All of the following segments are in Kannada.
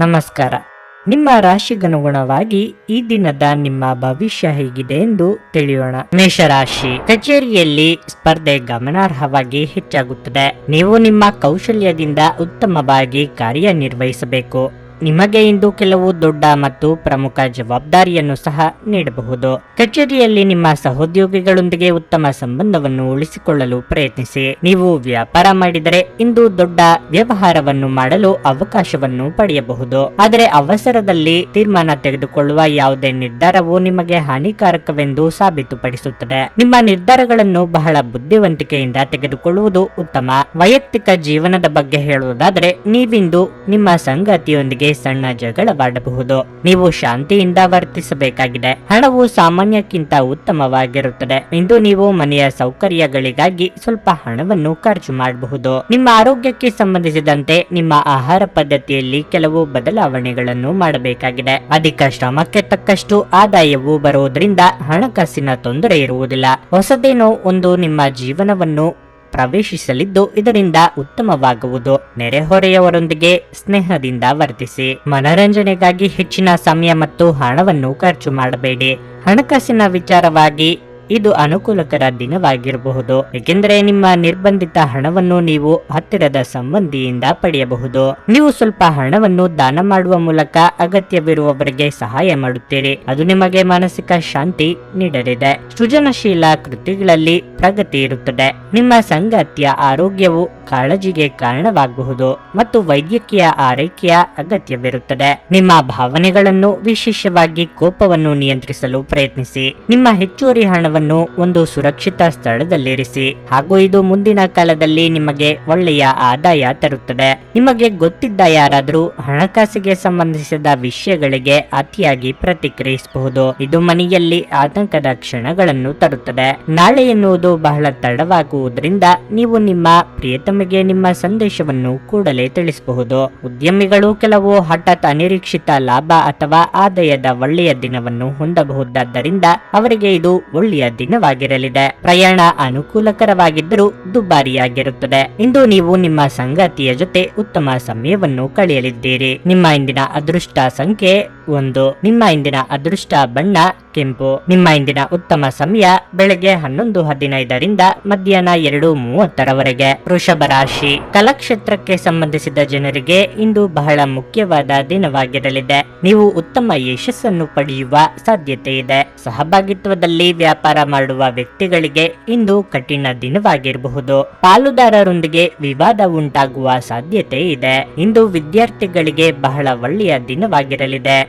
ನಮಸ್ಕಾರ. ನಿಮ್ಮ ರಾಶಿಗನುಗುಣವಾಗಿ ಈ ದಿನದ ನಿಮ್ಮ ಭವಿಷ್ಯ ಹೇಗಿದೆ ಎಂದು ತಿಳಿಯೋಣ. ಮೇಷರಾಶಿ. ಕಚೇರಿಯಲ್ಲಿ ಸ್ಪರ್ಧೆ ಗಮನಾರ್ಹವಾಗಿ ಹೆಚ್ಚಾಗುತ್ತದೆ. ನೀವು ನಿಮ್ಮ ಕೌಶಲ್ಯದಿಂದ ಉತ್ತಮವಾಗಿ ಕಾರ್ಯನಿರ್ವಹಿಸಬೇಕು. ನಿಮಗೆ ಇಂದು ಕೆಲವು ದೊಡ್ಡ ಮತ್ತು ಪ್ರಮುಖ ಜವಾಬ್ದಾರಿಯನ್ನು ಸಹ ನೀಡಬಹುದು. ಕಚೇರಿಯಲ್ಲಿ ನಿಮ್ಮ ಸಹೋದ್ಯೋಗಿಗಳೊಂದಿಗೆ ಉತ್ತಮ ಸಂಬಂಧವನ್ನು ಉಳಿಸಿಕೊಳ್ಳಲು ಪ್ರಯತ್ನಿಸಿ. ನೀವು ವ್ಯಾಪಾರ ಮಾಡಿದರೆ ಇಂದು ದೊಡ್ಡ ವ್ಯವಹಾರವನ್ನು ಮಾಡಲು ಅವಕಾಶವನ್ನು ಪಡೆಯಬಹುದು. ಆದರೆ ಅವಸರದಲ್ಲಿ ತೀರ್ಮಾನ ತೆಗೆದುಕೊಳ್ಳುವ ಯಾವುದೇ ನಿರ್ಧಾರವು ನಿಮಗೆ ಹಾನಿಕಾರಕವೆಂದು ಸಾಬೀತುಪಡಿಸುತ್ತದೆ. ನಿಮ್ಮ ನಿರ್ಧಾರಗಳನ್ನು ಬಹಳ ಬುದ್ಧಿವಂತಿಕೆಯಿಂದ ತೆಗೆದುಕೊಳ್ಳುವುದು ಉತ್ತಮ. ವೈಯಕ್ತಿಕ ಜೀವನದ ಬಗ್ಗೆ ಹೇಳುವುದಾದರೆ ನೀವಿಂದು ನಿಮ್ಮ ಸಂಗಾತಿಯೊಂದಿಗೆ ಸಣ್ಣ ಜಗಳವಾಡಬಹುದು. ನೀವು ಶಾಂತಿಯಿಂದ ವರ್ತಿಸಬೇಕಾಗಿದೆ. ಹಣವು ಸಾಮಾನ್ಯಕ್ಕಿಂತ ಉತ್ತಮವಾಗಿರುತ್ತದೆ. ಇಂದು ನೀವು ಮನೆಯ ಸೌಕರ್ಯಗಳಿಗಾಗಿ ಸ್ವಲ್ಪ ಹಣವನ್ನು ಖರ್ಚು ಮಾಡಬಹುದು. ನಿಮ್ಮ ಆರೋಗ್ಯಕ್ಕೆ ಸಂಬಂಧಿಸಿದಂತೆ ನಿಮ್ಮ ಆಹಾರ ಪದ್ಧತಿಯಲ್ಲಿ ಕೆಲವು ಬದಲಾವಣೆಗಳನ್ನು ಮಾಡಬೇಕಾಗಿದೆ. ಅಧಿಕ ಶ್ರಮಕ್ಕೆ ತಕ್ಕಷ್ಟು ಆದಾಯವು ಬರುವುದರಿಂದ ಹಣಕಾಸಿನ ತೊಂದರೆ ಇರುವುದಿಲ್ಲ. ಹೊಸದೇನೋ ಒಂದು ನಿಮ್ಮ ಜೀವನವನ್ನು ಪ್ರವೇಶಿಸಲಿದ್ದು ಇದರಿಂದ ಉತ್ತಮವಾಗುವುದು. ನೆರೆಹೊರೆಯವರೊಂದಿಗೆ ಸ್ನೇಹದಿಂದ ವರ್ತಿಸಿ. ಮನರಂಜನೆಗಾಗಿ ಹೆಚ್ಚಿನ ಸಮಯ ಮತ್ತು ಹಣವನ್ನು ಖರ್ಚು ಮಾಡಬೇಡಿ. ಹಣಕಾಸಿನ ವಿಚಾರವಾಗಿ ಇದು ಅನುಕೂಲಕರ ದಿನವಾಗಿರಬಹುದು, ಏಕೆಂದರೆ ನಿಮ್ಮ ನಿರ್ಬಂಧಿತ ಹಣವನ್ನು ನೀವು ಹತ್ತಿರದ ಸಂಬಂಧಿಯಿಂದ ಪಡೆಯಬಹುದು. ನೀವು ಸ್ವಲ್ಪ ಹಣವನ್ನು ದಾನ ಮಾಡುವ ಮೂಲಕ ಅಗತ್ಯವಿರುವವರಿಗೆ ಸಹಾಯ ಮಾಡುತ್ತೀರಿ. ಅದು ನಿಮಗೆ ಮಾನಸಿಕ ಶಾಂತಿ ನೀಡಲಿದೆ. ಸೃಜನಶೀಲ ಕೃತಿಗಳಲ್ಲಿ ಪ್ರಗತಿ ಇರುತ್ತದೆ. ನಿಮ್ಮ ಸಂಗಾತಿಯ ಆರೋಗ್ಯವು ಕಾಳಜಿಗೆ ಕಾರಣವಾಗಬಹುದು ಮತ್ತು ವೈದ್ಯಕೀಯ ಆರೈಕೆಯ ಅಗತ್ಯವಿರುತ್ತದೆ. ನಿಮ್ಮ ಭಾವನೆಗಳನ್ನು, ವಿಶೇಷವಾಗಿ ಕೋಪವನ್ನು ನಿಯಂತ್ರಿಸಲು ಪ್ರಯತ್ನಿಸಿ. ನಿಮ್ಮ ಹೆಚ್ಚುವರಿ ಹಣವನ್ನು ಒಂದು ಸುರಕ್ಷಿತ ಸ್ಥಳದಲ್ಲಿರಿಸಿ, ಹಾಗೂ ಇದು ಮುಂದಿನ ಕಾಲದಲ್ಲಿ ನಿಮಗೆ ಒಳ್ಳೆಯ ಆದಾಯ ತರುತ್ತದೆ. ನಿಮಗೆ ಗೊತ್ತಿದ್ದ ಯಾರಾದರೂ ಹಣಕಾಸಿಗೆ ಸಂಬಂಧಿಸಿದ ವಿಷಯಗಳಿಗೆ ಅತಿಯಾಗಿ ಪ್ರತಿಕ್ರಿಯಿಸಬಹುದು. ಇದು ಮನೆಯಲ್ಲಿ ಆತಂಕದ ಕ್ಷಣಗಳನ್ನು ತರುತ್ತದೆ. ನಾಳೆ ಎನ್ನುವುದು ಬಹಳ ತಡವಾಗುವುದರಿಂದ ನೀವು ನಿಮ್ಮ ಪ್ರಿಯತಮೆಗೆ ನಿಮ್ಮ ಸಂದೇಶವನ್ನು ಕೂಡಲೇ ತಿಳಿಸಬಹುದು. ಉದ್ಯಮಿಗಳು ಕೆಲವು ಹಠಾತ್ ಅನಿರೀಕ್ಷಿತ ಲಾಭ ಅಥವಾ ಆದಾಯದ ಒಳ್ಳೆಯ ದಿನವನ್ನು ಹೊಂದಬಹುದಾದ್ದರಿಂದ ಅವರಿಗೆ ಇದು ಒಳ್ಳೆಯ ದಿನವಾಗಿರಲಿದೆ. ಪ್ರಯಾಣ ಅನುಕೂಲಕರವಾಗಿದ್ದರೂ ದುಬಾರಿಯಾಗಿರುತ್ತದೆ. ಇಂದು ನೀವು ನಿಮ್ಮ ಸಂಗಾತಿಯ ಜೊತೆ ಉತ್ತಮ ಸಮಯವನ್ನು ಕಳೆಯಲಿದ್ದೀರಿ. ನಿಮ್ಮ ಇಂದಿನ ಅದೃಷ್ಟ ಸಂಖ್ಯೆ 1. ನಿಮ್ಮ ಇಂದಿನ ಅದೃಷ್ಟ ಬಣ್ಣ ಕೆಂಪು. ನಿಮ್ಮ ಇಂದಿನ ಉತ್ತಮ ಸಮಯ ಬೆಳಗ್ಗೆ 11:15 ಮಧ್ಯಾಹ್ನ 2:30 ವೃಷಭ ರಾಶಿ. ಕಲಾಕ್ಷೇತ್ರಕ್ಕೆ ಸಂಬಂಧಿಸಿದ ಜನರಿಗೆ ಇಂದು ಬಹಳ ಮುಖ್ಯವಾದ ದಿನವಾಗಿರಲಿದೆ. ನೀವು ಉತ್ತಮ ಯಶಸ್ಸನ್ನು ಪಡೆಯುವ ಸಾಧ್ಯತೆ ಇದೆ. ಸಹಭಾಗಿತ್ವದಲ್ಲಿ ವ್ಯಾಪಾರ ಮಾಡುವ ವ್ಯಕ್ತಿಗಳಿಗೆ ಇಂದು ಕಠಿಣ ದಿನವಾಗಿರಬಹುದು. ಪಾಲುದಾರರೊಂದಿಗೆ ವಿವಾದ ಉಂಟಾಗುವ ಸಾಧ್ಯತೆ ಇದೆ. ಇಂದು ವಿದ್ಯಾರ್ಥಿಗಳಿಗೆ ಬಹಳ ಒಳ್ಳೆಯ ದಿನವಾಗಿರಲಿದೆ.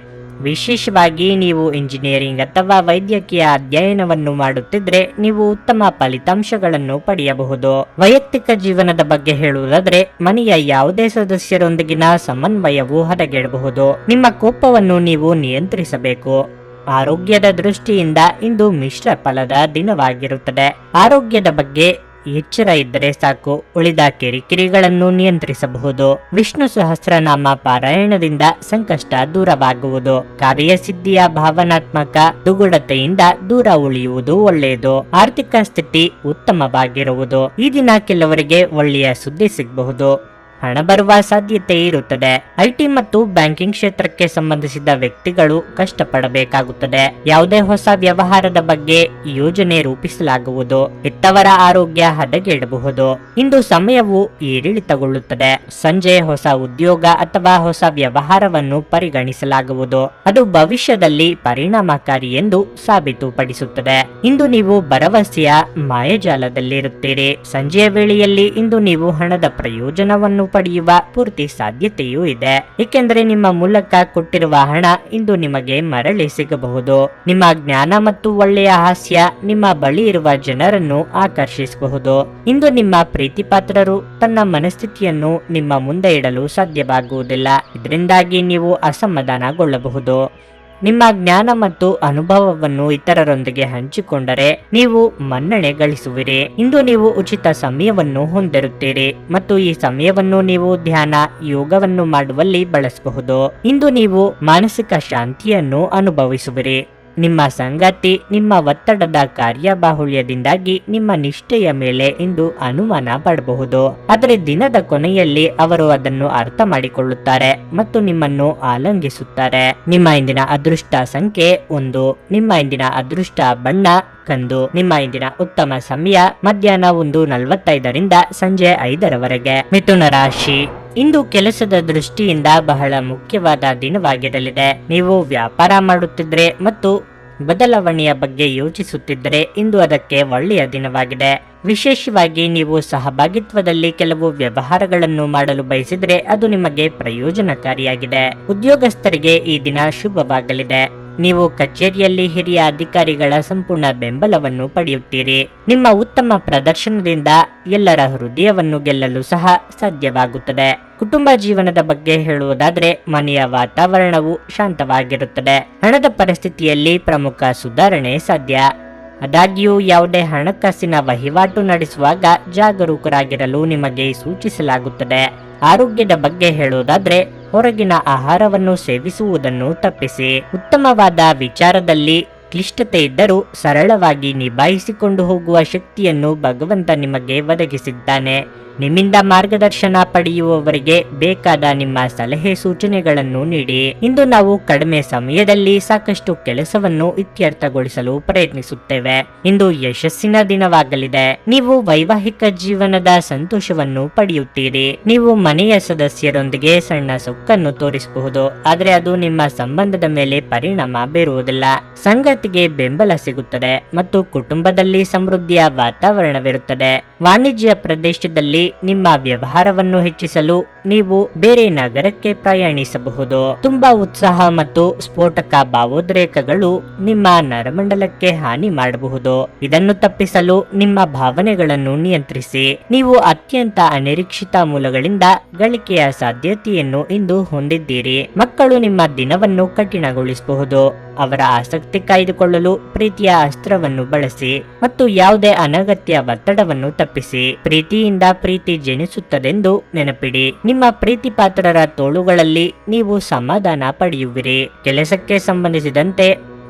ವಿಶೇಷವಾಗಿ ನೀವು ಇಂಜಿನಿಯರಿಂಗ್ ಅಥವಾ ವೈದ್ಯಕೀಯ ಅಧ್ಯಯನವನ್ನು ಮಾಡುತ್ತಿದ್ರೆ ನೀವು ಉತ್ತಮ ಫಲಿತಾಂಶಗಳನ್ನು ಪಡೆಯಬಹುದು. ವೈಯಕ್ತಿಕ ಜೀವನದ ಬಗ್ಗೆ ಹೇಳುವುದಾದರೆ ಮನೆಯ ಯಾವುದೇ ಸದಸ್ಯರೊಂದಿಗಿನ ಸಮನ್ವಯವು ಹದಗೆಡಬಹುದು. ನಿಮ್ಮ ಕೋಪವನ್ನು ನೀವು ನಿಯಂತ್ರಿಸಬೇಕು. ಆರೋಗ್ಯದ ದೃಷ್ಟಿಯಿಂದ ಇಂದು ಮಿಶ್ರ ಫಲದ ದಿನವಾಗಿರುತ್ತದೆ. ಆರೋಗ್ಯದ ಬಗ್ಗೆ ಎಚ್ಚರ ಇದ್ದರೆ ಸಾಕು. ಉಳಿದ ಕಿರಿಕಿರಿಗಳನ್ನು ನಿಯಂತ್ರಿಸಬಹುದು. ವಿಷ್ಣು ಸಹಸ್ರನಾಮ ಪಾರಾಯಣದಿಂದ ಸಂಕಷ್ಟ ದೂರವಾಗುವುದು. ಕಾರ್ಯಸಿದ್ಧಿಯ ಭಾವನಾತ್ಮಕ ದುಗುಡತೆಯಿಂದ ದೂರ ಉಳಿಯುವುದು ಒಳ್ಳೆಯದು. ಆರ್ಥಿಕ ಸ್ಥಿತಿ ಉತ್ತಮವಾಗಿರುವುದು. ಈ ದಿನ ಕೆಲವರಿಗೆ ಒಳ್ಳೆಯ ಸುದ್ದಿ ಸಿಗಬಹುದು. ಹಣ ಬರುವ ಸಾಧ್ಯತೆ ಇರುತ್ತದೆ. ಐಟಿ ಮತ್ತು ಬ್ಯಾಂಕಿಂಗ್ ಕ್ಷೇತ್ರಕ್ಕೆ ಸಂಬಂಧಿಸಿದ ವ್ಯಕ್ತಿಗಳು ಕಷ್ಟಪಡಬೇಕಾಗುತ್ತದೆ. ಯಾವುದೇ ಹೊಸ ವ್ಯವಹಾರದ ಬಗ್ಗೆ ಯೋಜನೆ ರೂಪಿಸಲಾಗುವುದು. ಹೆತ್ತವರ ಆರೋಗ್ಯ ಹದಗೆಡಬಹುದು. ಇಂದು ಸಮಯವು ಏರಿಳಿತಗೊಳ್ಳುತ್ತದೆ. ಸಂಜೆ ಹೊಸ ಉದ್ಯೋಗ ಅಥವಾ ಹೊಸ ವ್ಯವಹಾರವನ್ನು ಪರಿಗಣಿಸಲಾಗುವುದು. ಅದು ಭವಿಷ್ಯದಲ್ಲಿ ಪರಿಣಾಮಕಾರಿ ಎಂದು ಸಾಬೀತುಪಡಿಸುತ್ತದೆ. ಇಂದು ನೀವು ಭರವಸೆಯ ಮಾಯಾಜಾಲದಲ್ಲಿರುತ್ತೀರಿ. ಸಂಜೆಯ ವೇಳೆಯಲ್ಲಿ ಇಂದು ನೀವು ಹಣದ ಪ್ರಯೋಜನವನ್ನು ಪಡೆಯುವ ಪೂರ್ತಿ ಸಾಧ್ಯತೆಯೂ ಇದೆ, ಏಕೆಂದರೆ ನಿಮ್ಮ ಮೂಲಕ ಕೊಟ್ಟಿರುವ ಹಣ ಇಂದು ನಿಮಗೆ ಮರಳಿ ಸಿಗಬಹುದು. ನಿಮ್ಮ ಜ್ಞಾನ ಮತ್ತು ಒಳ್ಳೆಯ ಹಾಸ್ಯ ನಿಮ್ಮ ಬಳಿ ಇರುವ ಜನರನ್ನು ಆಕರ್ಷಿಸಬಹುದು. ಇಂದು ನಿಮ್ಮ ಪ್ರೀತಿಪಾತ್ರರು ತನ್ನ ಮನಸ್ಥಿತಿಯನ್ನು ನಿಮ್ಮ ಮುಂದೆ ಇಡಲು ಸಾಧ್ಯವಾಗುವುದಿಲ್ಲ. ಇದರಿಂದಾಗಿ ನೀವು ಅಸಮಾಧಾನಗೊಳ್ಳಬಹುದು. ನಿಮ್ಮ ಜ್ಞಾನ ಮತ್ತು ಅನುಭವವನ್ನು ಇತರರೊಂದಿಗೆ ಹಂಚಿಕೊಂಡರೆ ನೀವು ಮನ್ನಣೆ ಗಳಿಸುವಿರಿ. ಇಂದು ನೀವು ಉಚಿತ ಸಮಯವನ್ನು ಹೊಂದಿರುತ್ತೀರಿ ಮತ್ತು ಈ ಸಮಯವನ್ನು ನೀವು ಧ್ಯಾನ, ಯೋಗವನ್ನು ಮಾಡುವಲ್ಲಿ ಬಳಸಬಹುದು. ಇಂದು ನೀವು ಮಾನಸಿಕ ಶಾಂತಿಯನ್ನು ಅನುಭವಿಸುವಿರಿ. ನಿಮ್ಮ ಸಂಗಾತಿ ನಿಮ್ಮ ಒತ್ತಡದ ಕಾರ್ಯಬಾಹುಳ್ಯದಿಂದಾಗಿ ನಿಮ್ಮ ನಿಷ್ಠೆಯ ಮೇಲೆ ಇಂದು ಅನುಮಾನ ಪಡಬಹುದು. ಆದರೆ ದಿನದ ಕೊನೆಯಲ್ಲಿ ಅವರು ಅದನ್ನು ಅರ್ಥ ಮಾಡಿಕೊಳ್ಳುತ್ತಾರೆ ಮತ್ತು ನಿಮ್ಮನ್ನು ಆಲಂಗಿಸುತ್ತಾರೆ. ನಿಮ್ಮ ಇಂದಿನ ಅದೃಷ್ಟ ಸಂಖ್ಯೆ 1. ನಿಮ್ಮ ಇಂದಿನ ಅದೃಷ್ಟ ಬಣ್ಣ ಕಂದು. ನಿಮ್ಮ ಇಂದಿನ ಉತ್ತಮ ಸಮಯ ಮಧ್ಯಾಹ್ನ 1:45 ಸಂಜೆ 5 ಮಿಥುನ ರಾಶಿ. ಇಂದು ಕೆಲಸದ ದೃಷ್ಟಿಯಿಂದ ಬಹಳ ಮುಖ್ಯವಾದ ದಿನವಾಗಿರಲಿದೆ. ನೀವು ವ್ಯಾಪಾರ ಮಾಡುತ್ತಿದ್ರೆ ಮತ್ತು ಬದಲಾವಣೆಯ ಬಗ್ಗೆ ಯೋಚಿಸುತ್ತಿದ್ದರೆ ಇಂದು ಅದಕ್ಕೆ ಒಳ್ಳೆಯ ದಿನವಾಗಿದೆ. ವಿಶೇಷವಾಗಿ ನೀವು ಸಹಭಾಗಿತ್ವದಲ್ಲಿ ಕೆಲವು ವ್ಯವಹಾರಗಳನ್ನು ಮಾಡಲು ಬಯಸಿದ್ರೆ ಅದು ನಿಮಗೆ ಪ್ರಯೋಜನಕಾರಿಯಾಗಿದೆ. ಉದ್ಯೋಗಸ್ಥರಿಗೆ ಈ ದಿನ ಶುಭವಾಗಲಿದೆ. ನೀವು ಕಚೇರಿಯಲ್ಲಿ ಹಿರಿಯ ಅಧಿಕಾರಿಗಳ ಸಂಪೂರ್ಣ ಬೆಂಬಲವನ್ನು ಪಡೆಯುತ್ತೀರಿ. ನಿಮ್ಮ ಉತ್ತಮ ಪ್ರದರ್ಶನದಿಂದ ಎಲ್ಲರ ಹೃದಯವನ್ನು ಗೆಲ್ಲಲು ಸಹ ಸಾಧ್ಯವಾಗುತ್ತದೆ. ಕುಟುಂಬ ಜೀವನದ ಬಗ್ಗೆ ಹೇಳುವುದಾದ್ರೆ ಮನೆಯ ವಾತಾವರಣವು ಶಾಂತವಾಗಿರುತ್ತದೆ. ಹಣದ ಪರಿಸ್ಥಿತಿಯಲ್ಲಿ ಪ್ರಮುಖ ಸುಧಾರಣೆ ಸಾಧ್ಯ. ಆದಾಗ್ಯೂ ಯಾವುದೇ ಹಣಕಾಸಿನ ವಹಿವಾಟು ನಡೆಸುವಾಗ ಜಾಗರೂಕರಾಗಿರಲು ನಿಮಗೆ ಸೂಚಿಸಲಾಗುತ್ತದೆ. ಆರೋಗ್ಯದ ಬಗ್ಗೆ ಹೇಳುವುದಾದ್ರೆ ಹೊರಗಿನ ಆಹಾರವನ್ನು ಸೇವಿಸುವುದನ್ನು ತಪ್ಪಿಸಿ. ಉತ್ತಮವಾದ ವಿಚಾರದಲ್ಲಿ ಕ್ಲಿಷ್ಟತೆ ಇದ್ದರೂ ಸರಳವಾಗಿ ನಿಭಾಯಿಸಿಕೊಂಡು ಹೋಗುವ ಶಕ್ತಿಯನ್ನು ಭಗವಂತ ನಿಮಗೆ ಒದಗಿಸಿದ್ದಾನೆ. ನಿಮ್ಮಿಂದ ಮಾರ್ಗದರ್ಶನ ಪಡೆಯುವವರಿಗೆ ಬೇಕಾದ ನಿಮ್ಮ ಸಲಹೆ ಸೂಚನೆಗಳನ್ನು ನೀಡಿ. ಇಂದು ನಾವು ಕಡಿಮೆ ಸಮಯದಲ್ಲಿ ಸಾಕಷ್ಟು ಕೆಲಸವನ್ನು ಇತ್ಯರ್ಥಗೊಳಿಸಲು ಪ್ರಯತ್ನಿಸುತ್ತೇವೆ. ಇಂದು ಯಶಸ್ಸಿನ ದಿನವಾಗಲಿದೆ. ನೀವು ವೈವಾಹಿಕ ಜೀವನದ ಸಂತೋಷವನ್ನು ಪಡೆಯುತ್ತೀರಿ. ನೀವು ಮನೆಯ ಸದಸ್ಯರೊಂದಿಗೆ ಸಣ್ಣ ಸೊಕ್ಕನ್ನು ತೋರಿಸಬಹುದು, ಆದರೆ ಅದು ನಿಮ್ಮ ಸಂಬಂಧದ ಮೇಲೆ ಪರಿಣಾಮ ಬೀರುವುದಿಲ್ಲ. ಸಂಗಾತಿಗೆ ಬೆಂಬಲ ಸಿಗುತ್ತದೆ ಮತ್ತು ಕುಟುಂಬದಲ್ಲಿ ಸಮೃದ್ಧಿಯ ವಾತಾವರಣವಿರುತ್ತದೆ. ವಾಣಿಜ್ಯ ಪ್ರದೇಶದಲ್ಲಿ ನಿಮ್ಮ ವ್ಯವಹಾರವನ್ನು ಹೆಚ್ಚಿಸಲು ನೀವು ಬೇರೆ ನಗರಕ್ಕೆ ಪ್ರಯಾಣಿಸಬಹುದು. ತುಂಬಾ ಉತ್ಸಾಹ ಮತ್ತು ಸ್ಫೋಟಕ ಭಾವೋದ್ರೇಕಗಳು ನಿಮ್ಮ ನರಮಂಡಲಕ್ಕೆ ಹಾನಿ ಮಾಡಬಹುದು. ಇದನ್ನು ತಪ್ಪಿಸಲು ನಿಮ್ಮ ಭಾವನೆಗಳನ್ನು ನಿಯಂತ್ರಿಸಿ. ನೀವು ಅತ್ಯಂತ ಅನಿರೀಕ್ಷಿತ ಮೂಲಗಳಿಂದ ಗಳಿಕೆಯ ಸಾಧ್ಯತೆಯನ್ನು ಇಂದು ಹೊಂದಿದ್ದೀರಿ. ಮಕ್ಕಳು ನಿಮ್ಮ ದಿನವನ್ನು ಕಠಿಣಗೊಳಿಸಬಹುದು. ಅವರ ಆಸಕ್ತಿ ಕಾಯ್ದುಕೊಳ್ಳಲು ಪ್ರೀತಿಯ ಅಸ್ತ್ರವನ್ನು ಬಳಸಿ ಮತ್ತು ಯಾವುದೇ ಅನಗತ್ಯ ಒತ್ತಡವನ್ನು ತಪ್ಪಿಸಿ. ಪ್ರೀತಿಯಿಂದ ಪ್ರೀತಿ ಜನಿಸುತ್ತದೆಂದು ನೆನಪಿಡಿ. ನಿಮ್ಮ ಪ್ರೀತಿ ಪಾತ್ರರ ತೋಳುಗಳಲ್ಲಿ ನೀವು ಸಮಾಧಾನ ಪಡೆಯುವಿರಿ. ಕೆಲಸಕ್ಕೆ ಸಂಬಂಧಿಸಿದಂತೆ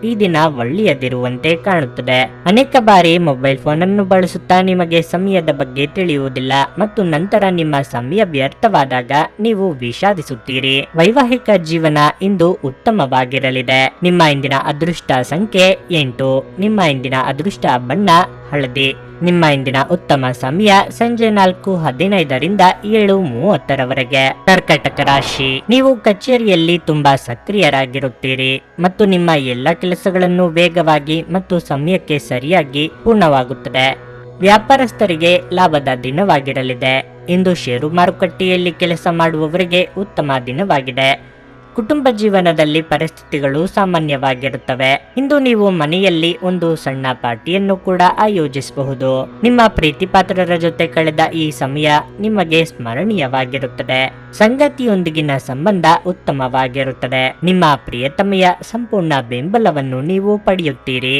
ಈ ದಿನ ಒಳ್ಳೆಯದಿರುವಂತೆ ಕಾಣುತ್ತದೆ. ಅನೇಕ ಬಾರಿ ಮೊಬೈಲ್ ಫೋನ್ ಅನ್ನು ಬಳಸುತ್ತಾ ನಿಮಗೆ ಸಮಯದ ಬಗ್ಗೆ ತಿಳಿಯುವುದಿಲ್ಲ ಮತ್ತು ನಂತರ ನಿಮ್ಮ ಸಮಯ ವ್ಯರ್ಥವಾದಾಗ ನೀವು ವಿಷಾದಿಸುತ್ತೀರಿ. ವೈವಾಹಿಕ ಜೀವನ ಇಂದು ಉತ್ತಮವಾಗಿರಲಿದೆ. ನಿಮ್ಮ ಇಂದಿನ ಅದೃಷ್ಟ ಸಂಖ್ಯೆ 8. ನಿಮ್ಮ ಇಂದಿನ ಅದೃಷ್ಟ ಬಣ್ಣ ಹಳದಿ. ನಿಮ್ಮ ಇಂದಿನ ಉತ್ತಮ ಸಮಯ ಸಂಜೆ 4:15 7:30 ಕರ್ಕಟಕ ರಾಶಿ. ನೀವು ಕಚೇರಿಯಲ್ಲಿ ತುಂಬಾ ಸಕ್ರಿಯರಾಗಿರುತ್ತೀರಿ ಮತ್ತು ನಿಮ್ಮ ಎಲ್ಲ ಕೆಲಸಗಳನ್ನು ವೇಗವಾಗಿ ಮತ್ತು ಸಮಯಕ್ಕೆ ಸರಿಯಾಗಿ ಪೂರ್ಣವಾಗುತ್ತದೆ. ವ್ಯಾಪಾರಸ್ಥರಿಗೆ ಲಾಭದ ದಿನವಾಗಿರಲಿದೆ. ಇಂದು ಷೇರು ಮಾರುಕಟ್ಟೆಯಲ್ಲಿ ಕೆಲಸ ಮಾಡುವವರಿಗೆ ಉತ್ತಮ ದಿನವಾಗಿದೆ. ಕುಟುಂಬ ಜೀವನದಲ್ಲಿ ಪರಿಸ್ಥಿತಿಗಳು ಸಾಮಾನ್ಯವಾಗಿರುತ್ತವೆ. ಇಂದು ನೀವು ಮನೆಯಲ್ಲಿ ಒಂದು ಸಣ್ಣ ಪಾರ್ಟಿಯನ್ನು ಕೂಡ ಆಯೋಜಿಸಬಹುದು. ನಿಮ್ಮ ಪ್ರೀತಿಪಾತ್ರರ ಜೊತೆ ಕಳೆದ ಈ ಸಮಯ ನಿಮಗೆ ಸ್ಮರಣೀಯವಾಗಿರುತ್ತದೆ. ಸಂಗಾತಿಯೊಂದಿಗಿನ ಸಂಬಂಧ ಉತ್ತಮವಾಗಿರುತ್ತದೆ. ನಿಮ್ಮ ಪ್ರಿಯತಮೆಯ ಸಂಪೂರ್ಣ ಬೆಂಬಲವನ್ನು ನೀವು ಪಡೆಯುತ್ತೀರಿ.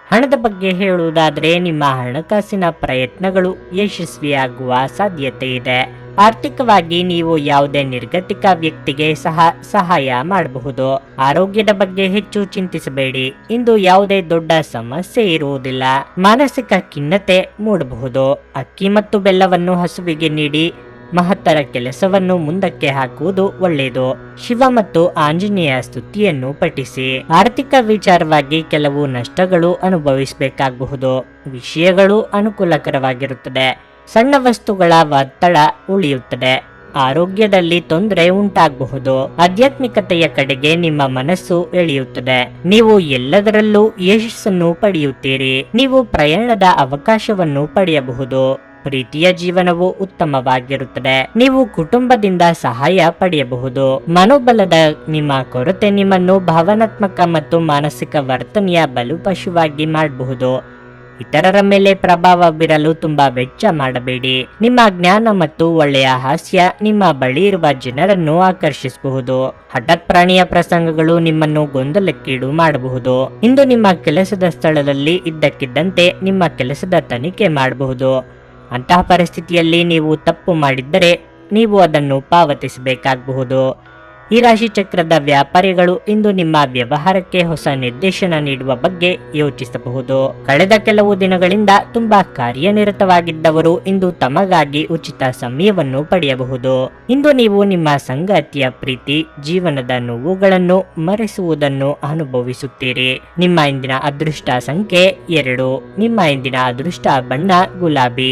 ಹಣದ ಬಗ್ಗೆ ಹೇಳುವುದಾದರೆ ನಿಮ್ಮ ಹಣಕಾಸಿನ ಪ್ರಯತ್ನಗಳು ಯಶಸ್ವಿಯಾಗುವ ಸಾಧ್ಯತೆ ಇದೆ. ಆರ್ಥಿಕವಾಗಿ ನೀವು ಯಾವುದೇ ನಿರ್ಗತಿಕ ವ್ಯಕ್ತಿಗೆ ಸಹಾಯ ಮಾಡಬಹುದು. ಆರೋಗ್ಯದ ಬಗ್ಗೆ ಹೆಚ್ಚು ಚಿಂತಿಸಬೇಡಿ. ಇಂದು ಯಾವುದೇ ದೊಡ್ಡ ಸಮಸ್ಯೆ ಇರುವುದಿಲ್ಲ. ಮಾನಸಿಕ ಖಿನ್ನತೆ ಮೂಡಬಹುದು. ಅಕ್ಕಿ ಮತ್ತು ಬೆಲ್ಲವನ್ನು ಹಸುವಿಗೆ ನೀಡಿ ಮಹತ್ತರ ಕೆಲಸವನ್ನು ಮುಂದಕ್ಕೆ ಹಾಕುವುದು ಒಳ್ಳೆಯದು. ಶಿವ ಮತ್ತು ಆಂಜನೇಯ ಸ್ತುತಿಯನ್ನು ಪಠಿಸಿ. ಆರ್ಥಿಕ ವಿಚಾರವಾಗಿ ಕೆಲವು ನಷ್ಟಗಳು ಅನುಭವಿಸಬೇಕಾಗಬಹುದು. ವಿಷಯಗಳು ಅನುಕೂಲಕರವಾಗಿರುತ್ತದೆ. ಸಣ್ಣ ವಸ್ತುಗಳ ಒತ್ತಡ ಉಳಿಯುತ್ತದೆ. ಆರೋಗ್ಯದಲ್ಲಿ ತೊಂದರೆ ಉಂಟಾಗಬಹುದು. ಆಧ್ಯಾತ್ಮಿಕತೆಯ ಕಡೆಗೆ ನಿಮ್ಮ ಮನಸ್ಸು ಎಳೆಯುತ್ತದೆ. ನೀವು ಎಲ್ಲದರಲ್ಲೂ ಯಶಸ್ಸನ್ನು ಪಡೆಯುತ್ತೀರಿ. ನೀವು ಪ್ರಯಾಣದ ಅವಕಾಶವನ್ನು ಪಡೆಯಬಹುದು. ಪ್ರೀತಿಯ ಜೀವನವು ಉತ್ತಮವಾಗಿರುತ್ತದೆ. ನೀವು ಕುಟುಂಬದಿಂದ ಸಹಾಯ ಪಡೆಯಬಹುದು. ಮನೋಬಲದ ನಿಮ್ಮ ಕೊರತೆ ನಿಮ್ಮನ್ನು ಭಾವನಾತ್ಮಕ ಮತ್ತು ಮಾನಸಿಕ ವರ್ತನೆಯ ಬಲುಪಶುವಾಗಿ ಮಾಡಬಹುದು. ಇತರರ ಮೇಲೆ ಪ್ರಭಾವ ಬೀರಲು ತುಂಬಾ ವೆಚ್ಚ ಮಾಡಬೇಡಿ. ನಿಮ್ಮ ಜ್ಞಾನ ಮತ್ತು ಒಳ್ಳೆಯ ಹಾಸ್ಯ ನಿಮ್ಮ ಬಳಿ ಇರುವ ಜನರನ್ನು ಆಕರ್ಷಿಸಬಹುದು. ಹಠಾತ್ ಪ್ರಾಣಿಯ ಪ್ರಸಂಗಗಳು ನಿಮ್ಮನ್ನು ಗೊಂದಲಕ್ಕೀಡು ಮಾಡಬಹುದು. ಇಂದು ನಿಮ್ಮ ಕೆಲಸದ ಸ್ಥಳದಲ್ಲಿ ಇದ್ದಕ್ಕಿದ್ದಂತೆ ನಿಮ್ಮ ಕೆಲಸದ ತನಿಖೆ ಮಾಡಬಹುದು. ಅಂತಹ ಪರಿಸ್ಥಿತಿಯಲ್ಲಿ ನೀವು ತಪ್ಪು ಮಾಡಿದ್ದರೆ ನೀವು ಅದನ್ನು ಪಾವತಿಸಬೇಕಾಗಬಹುದು. ಈ ರಾಶಿ ಚಕ್ರದ ವ್ಯಾಪಾರಿಗಳು ಇಂದು ನಿಮ್ಮ ವ್ಯವಹಾರಕ್ಕೆ ಹೊಸ ನಿರ್ದೇಶನ ನೀಡುವ ಬಗ್ಗೆ ಯೋಚಿಸಬಹುದು. ಕಳೆದ ಕೆಲವು ದಿನಗಳಿಂದ ತುಂಬಾ ಕಾರ್ಯನಿರತವಾಗಿದ್ದವರು ಇಂದು ತಮಗಾಗಿ ಉಚಿತ ಸಮಯವನ್ನು ಪಡೆಯಬಹುದು. ಇಂದು ನೀವು ನಿಮ್ಮ ಸಂಗಾತಿಯ ಪ್ರೀತಿ, ಜೀವನದ ನೋವುಗಳನ್ನು ಮರೆಸುವುದನ್ನು ಅನುಭವಿಸುತ್ತೀರಿ. ನಿಮ್ಮ ಇಂದಿನ ಅದೃಷ್ಟ ಸಂಖ್ಯೆ 2. ನಿಮ್ಮ ಇಂದಿನ ಅದೃಷ್ಟ ಬಣ್ಣ ಗುಲಾಬಿ.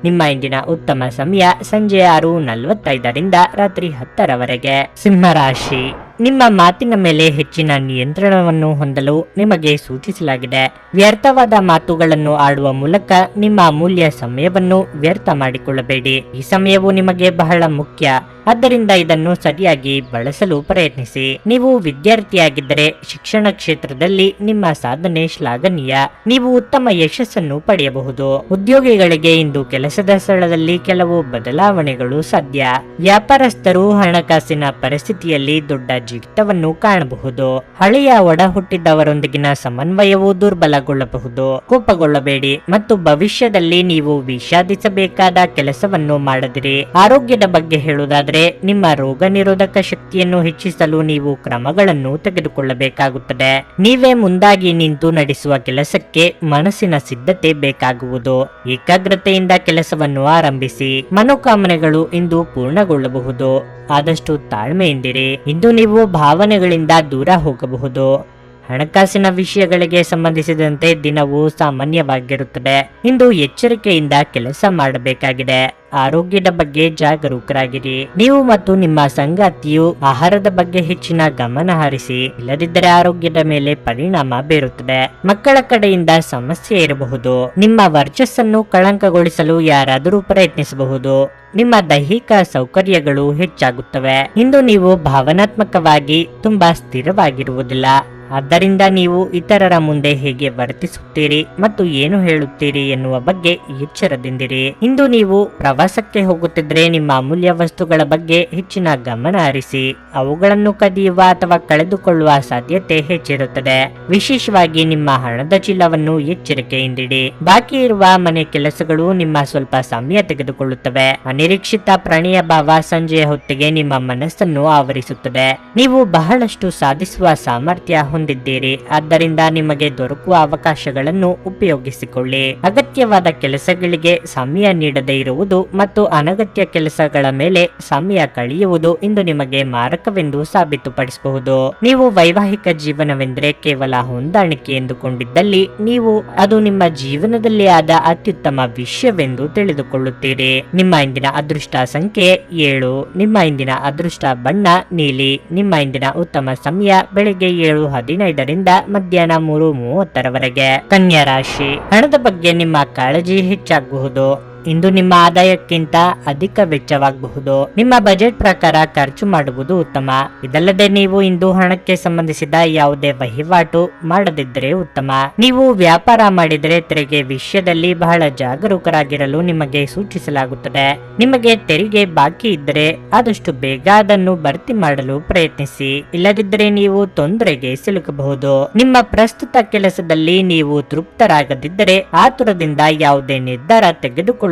ನಿಮ್ಮ ಇಂದಿನ ಉತ್ತಮ ಸಮಯ ಸಂಜೆ 6:45ರಿಂದ ರಾತ್ರಿ 10ರವರೆಗೆ. ಸಿಂಹರಾಶಿ, ನಿಮ್ಮ ಮಾತಿನ ಮೇಲೆ ಹೆಚ್ಚಿನ ನಿಯಂತ್ರಣವನ್ನು ಹೊಂದಲು ನಿಮಗೆ ಸೂಚಿಸಲಾಗಿದೆ. ವ್ಯರ್ಥವಾದ ಮಾತುಗಳನ್ನು ಆಡುವ ಮೂಲಕ ನಿಮ್ಮ ಅಮೂಲ್ಯ ಸಮಯವನ್ನು ವ್ಯರ್ಥ ಮಾಡಿಕೊಳ್ಳಬೇಡಿ. ಈ ಸಮಯವು ನಿಮಗೆ ಬಹಳ ಮುಖ್ಯ, ಆದ್ದರಿಂದ ಇದನ್ನು ಸರಿಯಾಗಿ ಬಳಸಲು ಪ್ರಯತ್ನಿಸಿ. ನೀವು ವಿದ್ಯಾರ್ಥಿಯಾಗಿದ್ದರೆ ಶಿಕ್ಷಣ ಕ್ಷೇತ್ರದಲ್ಲಿ ನಿಮ್ಮ ಸಾಧನೆ ಶ್ಲಾಘನೀಯ. ನೀವು ಉತ್ತಮ ಯಶಸ್ಸನ್ನು ಪಡೆಯಬಹುದು. ಉದ್ಯೋಗಿಗಳಿಗೆ ಇಂದು ಕೆಲಸದ ಸ್ಥಳದಲ್ಲಿ ಕೆಲವು ಬದಲಾವಣೆಗಳು ಸಾಧ್ಯ. ವ್ಯಾಪಾರಸ್ಥರು ಹಣಕಾಸಿನ ಪರಿಸ್ಥಿತಿಯಲ್ಲಿ ದೊಡ್ಡ ಜಿಗಿತವನ್ನು ಕಾಣಬಹುದು. ಹಳೆಯ ಒಡ ಹುಟ್ಟಿದವರೊಂದಿಗಿನ ಸಮನ್ವಯವು ದುರ್ಬಲಗೊಳ್ಳಬಹುದು. ಕೋಪಗೊಳ್ಳಬೇಡಿ ಮತ್ತು ಭವಿಷ್ಯದಲ್ಲಿ ನೀವು ವಿಷಾದಿಸಬೇಕಾದ ಕೆಲಸವನ್ನು ಮಾಡದಿರಿ. ಆರೋಗ್ಯದ ಬಗ್ಗೆ ಹೇಳುವುದಾದರೆ ನಿಮ್ಮ ರೋಗ ನಿರೋಧಕ ಶಕ್ತಿಯನ್ನು ಹೆಚ್ಚಿಸಲು ನೀವು ಕ್ರಮಗಳನ್ನು ತೆಗೆದುಕೊಳ್ಳಬೇಕಾಗುತ್ತದೆ. ನೀವೇ ಮುಂದಾಗಿ ನಿಂತು ನಡೆಸುವ ಕೆಲಸಕ್ಕೆ ಮನಸ್ಸಿನ ಸಿದ್ಧತೆ ಬೇಕಾಗುವುದು. ಏಕಾಗ್ರತೆಯಿಂದ ಕೆಲಸವನ್ನು ಆರಂಭಿಸಿ. ಮನೋಕಾಮನೆಗಳು ಇಂದು ಪೂರ್ಣಗೊಳ್ಳಬಹುದು. ಆದಷ್ಟು ತಾಳ್ಮೆಯಿಂದಿರಿ. ಇಂದು ನೀವು ಭಾವನೆಗಳಿಂದ ದೂರ ಹೋಗಬಹುದು. ಹಣಕಾಸಿನ ವಿಷಯಗಳಿಗೆ ಸಂಬಂಧಿಸಿದಂತೆ ದಿನವೂ ಸಾಮಾನ್ಯವಾಗಿರುತ್ತದೆ. ಇಂದು ಎಚ್ಚರಿಕೆಯಿಂದ ಕೆಲಸ ಮಾಡಬೇಕಾಗಿದೆ. ಆರೋಗ್ಯದ ಬಗ್ಗೆ ಜಾಗರೂಕರಾಗಿರಿ. ನೀವು ಮತ್ತು ನಿಮ್ಮ ಸಂಗಾತಿಯು ಆಹಾರದ ಬಗ್ಗೆ ಹೆಚ್ಚಿನ ಗಮನ ಹರಿಸಿ, ಇಲ್ಲದಿದ್ದರೆ ಆರೋಗ್ಯದ ಮೇಲೆ ಪರಿಣಾಮ ಬೀರುತ್ತದೆ. ಮಕ್ಕಳ ಕಡೆಯಿಂದ ಸಮಸ್ಯೆ ಇರಬಹುದು. ನಿಮ್ಮ ವರ್ಚಸ್ಸನ್ನು ಕಳಂಕಗೊಳಿಸಲು ಯಾರಾದರೂ ಪ್ರಯತ್ನಿಸಬಹುದು. ನಿಮ್ಮ ದೈಹಿಕ ಸೌಕರ್ಯಗಳು ಹೆಚ್ಚಾಗುತ್ತವೆ. ಇಂದು ನೀವು ಭಾವನಾತ್ಮಕವಾಗಿ ತುಂಬಾ ಸ್ಥಿರವಾಗಿರುವುದಿಲ್ಲ. ಆದ್ದರಿಂದ ನೀವು ಇತರರ ಮುಂದೆ ಹೇಗೆ ವರ್ತಿಸುತ್ತೀರಿ ಮತ್ತು ಏನು ಹೇಳುತ್ತೀರಿ ಎನ್ನುವ ಬಗ್ಗೆ ಎಚ್ಚರದಿಂದಿರಿ. ಇಂದು ನೀವು ಪ್ರವಾಸಕ್ಕೆ ಹೋಗುತ್ತಿದ್ದರೆ ನಿಮ್ಮ ಅಮೂಲ್ಯ ವಸ್ತುಗಳ ಬಗ್ಗೆ ಹೆಚ್ಚಿನ ಗಮನ ಹರಿಸಿ. ಅವುಗಳನ್ನು ಕದಿಯುವ ಅಥವಾ ಕಳೆದುಕೊಳ್ಳುವ ಸಾಧ್ಯತೆ ಹೆಚ್ಚಿರುತ್ತದೆ. ವಿಶೇಷವಾಗಿ ನಿಮ್ಮ ಹಣದ ಚೀಲವನ್ನು ಎಚ್ಚರಿಕೆಯಿಂದಿಡಿ. ಬಾಕಿ ಇರುವ ಮನೆ ಕೆಲಸಗಳು ನಿಮ್ಮ ಸ್ವಲ್ಪ ಸಮಯ ತೆಗೆದುಕೊಳ್ಳುತ್ತವೆ. ಅನಿರೀಕ್ಷಿತ ಪ್ರಣಯ ಭಾವ ಸಂಜೆಯ ಹೊತ್ತಿಗೆ ನಿಮ್ಮ ಮನಸ್ಸನ್ನು ಆವರಿಸುತ್ತದೆ. ನೀವು ಬಹಳಷ್ಟು ಸಾಧಿಸುವ ಸಾಮರ್ಥ್ಯ ಹೊಂದಿದ್ದೀರಿ. ಆದ್ದರಿಂದ ನಿಮಗೆ ದೊರಕುವ ಅವಕಾಶಗಳನ್ನು ಉಪಯೋಗಿಸಿಕೊಳ್ಳಿ. ಅಗತ್ಯವಾದ ಕೆಲಸಗಳಿಗೆ ಸಮಯ ನೀಡದೇ ಇರುವುದು ಮತ್ತು ಅನಗತ್ಯ ಕೆಲಸಗಳ ಮೇಲೆ ಸಮಯ ಕಳೆಯುವುದು ಇಂದು ನಿಮಗೆ ಮಾರಕವೆಂದು ಸಾಬೀತುಪಡಿಸಬಹುದು. ನೀವು ವೈವಾಹಿಕ ಜೀವನವೆಂದರೆ ಕೇವಲ ಹೊಂದಾಣಿಕೆ ಎಂದುಕೊಂಡಿದ್ದಲ್ಲಿ ನೀವು ಅದು ನಿಮ್ಮ ಜೀವನದಲ್ಲಿ ಆದ ಅತ್ಯುತ್ತಮ ವಿಷಯವೆಂದು ತಿಳಿದುಕೊಳ್ಳುತ್ತೀರಿ. ನಿಮ್ಮ ಇಂದಿನ ಅದೃಷ್ಟ ಸಂಖ್ಯೆ 7. ನಿಮ್ಮ ಇಂದಿನ ಅದೃಷ್ಟ ಬಣ್ಣ ನೀಲಿ. ನಿಮ್ಮ ಇಂದಿನ ಉತ್ತಮ ಸಮಯ ಬೆಳಿಗ್ಗೆ 7:15ರಿಂದ ಮಧ್ಯಾಹ್ನ 3:30ರವರೆಗೆ. ಕನ್ಯಾ ರಾಶಿ, ಹಣದ ಬಗ್ಗೆ ನಿಮ್ಮ ಕಾಳಜಿ ಹೆಚ್ಚಾಗಬಹುದು. ಇಂದು ನಿಮ್ಮ ಆದಾಯಕ್ಕಿಂತ ಅಧಿಕ ವೆಚ್ಚವಾಗಬಹುದು. ನಿಮ್ಮ ಬಜೆಟ್ ಪ್ರಕಾರ ಖರ್ಚು ಮಾಡುವುದು ಉತ್ತಮ. ಇದಲ್ಲದೆ ನೀವು ಇಂದು ಹಣಕ್ಕೆ ಸಂಬಂಧಿಸಿದ ಯಾವುದೇ ವಹಿವಾಟು ಮಾಡದಿದ್ದರೆ ಉತ್ತಮ. ನೀವು ವ್ಯಾಪಾರ ಮಾಡಿದರೆ ತೆರಿಗೆ ವಿಷಯದಲ್ಲಿ ಬಹಳ ಜಾಗರೂಕರಾಗಿರಲು ನಿಮಗೆ ಸೂಚಿಸಲಾಗುತ್ತದೆ. ನಿಮಗೆ ತೆರಿಗೆ ಬಾಕಿ ಇದ್ದರೆ ಆದಷ್ಟು ಬೇಗ ಅದನ್ನು ಭರ್ತಿ ಮಾಡಲು ಪ್ರಯತ್ನಿಸಿ. ಇಲ್ಲದಿದ್ದರೆ ನೀವು ತೊಂದರೆಗೆ ಸಿಲುಕಬಹುದು. ನಿಮ್ಮ ಪ್ರಸ್ತುತ ಕೆಲಸದಲ್ಲಿ ನೀವು ತೃಪ್ತರಾಗದಿದ್ದರೆ ಆತುರದಿಂದ ಯಾವುದೇ ನಿರ್ಧಾರ ತೆಗೆದುಕೊಳ್ಳ